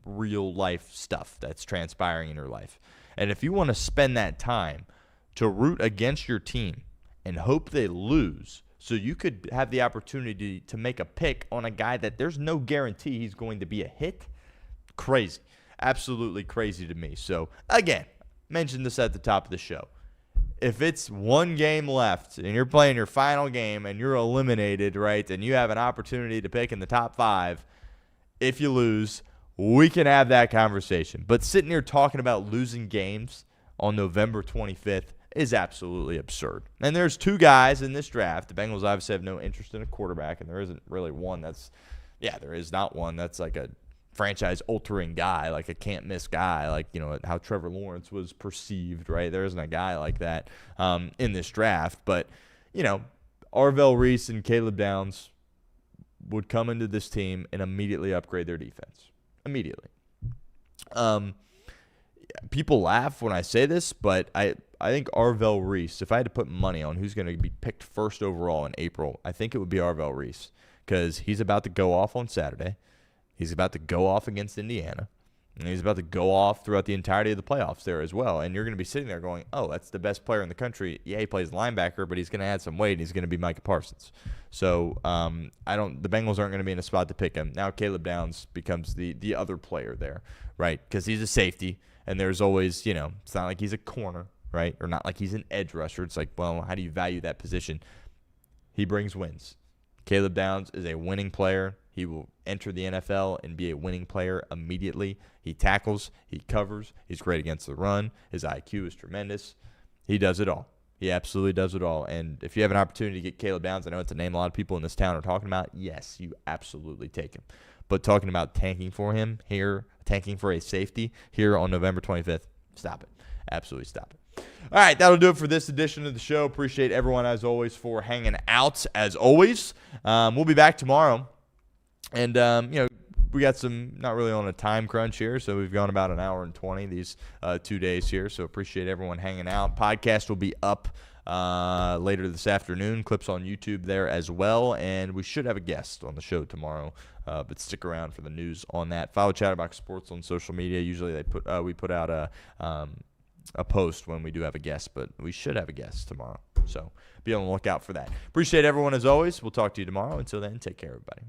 S1: real-life stuff that's transpiring in your life. And if you want to spend that time to root against your team and hope they lose, so you could have the opportunity to make a pick on a guy that there's no guarantee he's going to be a hit. Crazy. Absolutely crazy to me. So, again, mentioned this at the top of the show. If it's one game left and you're playing your final game and you're eliminated, right, and you have an opportunity to pick in the top 5, if you lose, we can have that conversation. But sitting here talking about losing games on November 25th, is absolutely absurd. And there's 2 guys in this draft. The Bengals obviously have no interest in a quarterback, and there isn't really one there is not one that's like a franchise-altering guy, like a can't-miss guy, like, how Trevor Lawrence was perceived, right? There isn't a guy like that in this draft. But, Arvell Reese and Caleb Downs would come into this team and immediately upgrade their defense. Immediately. People laugh when I say this, but I think Arvell Reese, if I had to put money on who's going to be picked first overall in April, I think it would be Arvell Reese because he's about to go off on Saturday. He's about to go off against Indiana. And he's about to go off throughout the entirety of the playoffs there as well. And you're going to be sitting there going, oh, that's the best player in the country. Yeah, he plays linebacker, but he's going to add some weight, and he's going to be Micah Parsons. So the Bengals aren't going to be in a spot to pick him. Now Caleb Downs becomes the other player there, right? Because he's a safety, and there's always, it's not like he's a corner, right? Or not like he's an edge rusher. It's like, well, how do you value that position? He brings wins. Caleb Downs is a winning player. He will enter the NFL and be a winning player immediately. He tackles. He covers. He's great against the run. His IQ is tremendous. He does it all. He absolutely does it all. And if you have an opportunity to get Caleb Downs, I know it's a name a lot of people in this town are talking about. Yes, you absolutely take him. But talking about tanking for him here, tanking for a safety here on November 25th, stop it. Absolutely stop it. All right, that'll do it for this edition of the show. Appreciate everyone, as always, for hanging out, as always. We'll be back tomorrow. And, we got some, not really on a time crunch here, so we've gone about an hour and 20 these 2 days here. So appreciate everyone hanging out. Podcast will be up later this afternoon. Clips on YouTube there as well. And we should have a guest on the show tomorrow. But stick around for the news on that. Follow Chatterbox Sports on social media. Usually we put out a post when we do have a guest, but we should have a guest tomorrow. So be on the lookout for that. Appreciate everyone as always. We'll talk to you tomorrow. Until then, take care, everybody.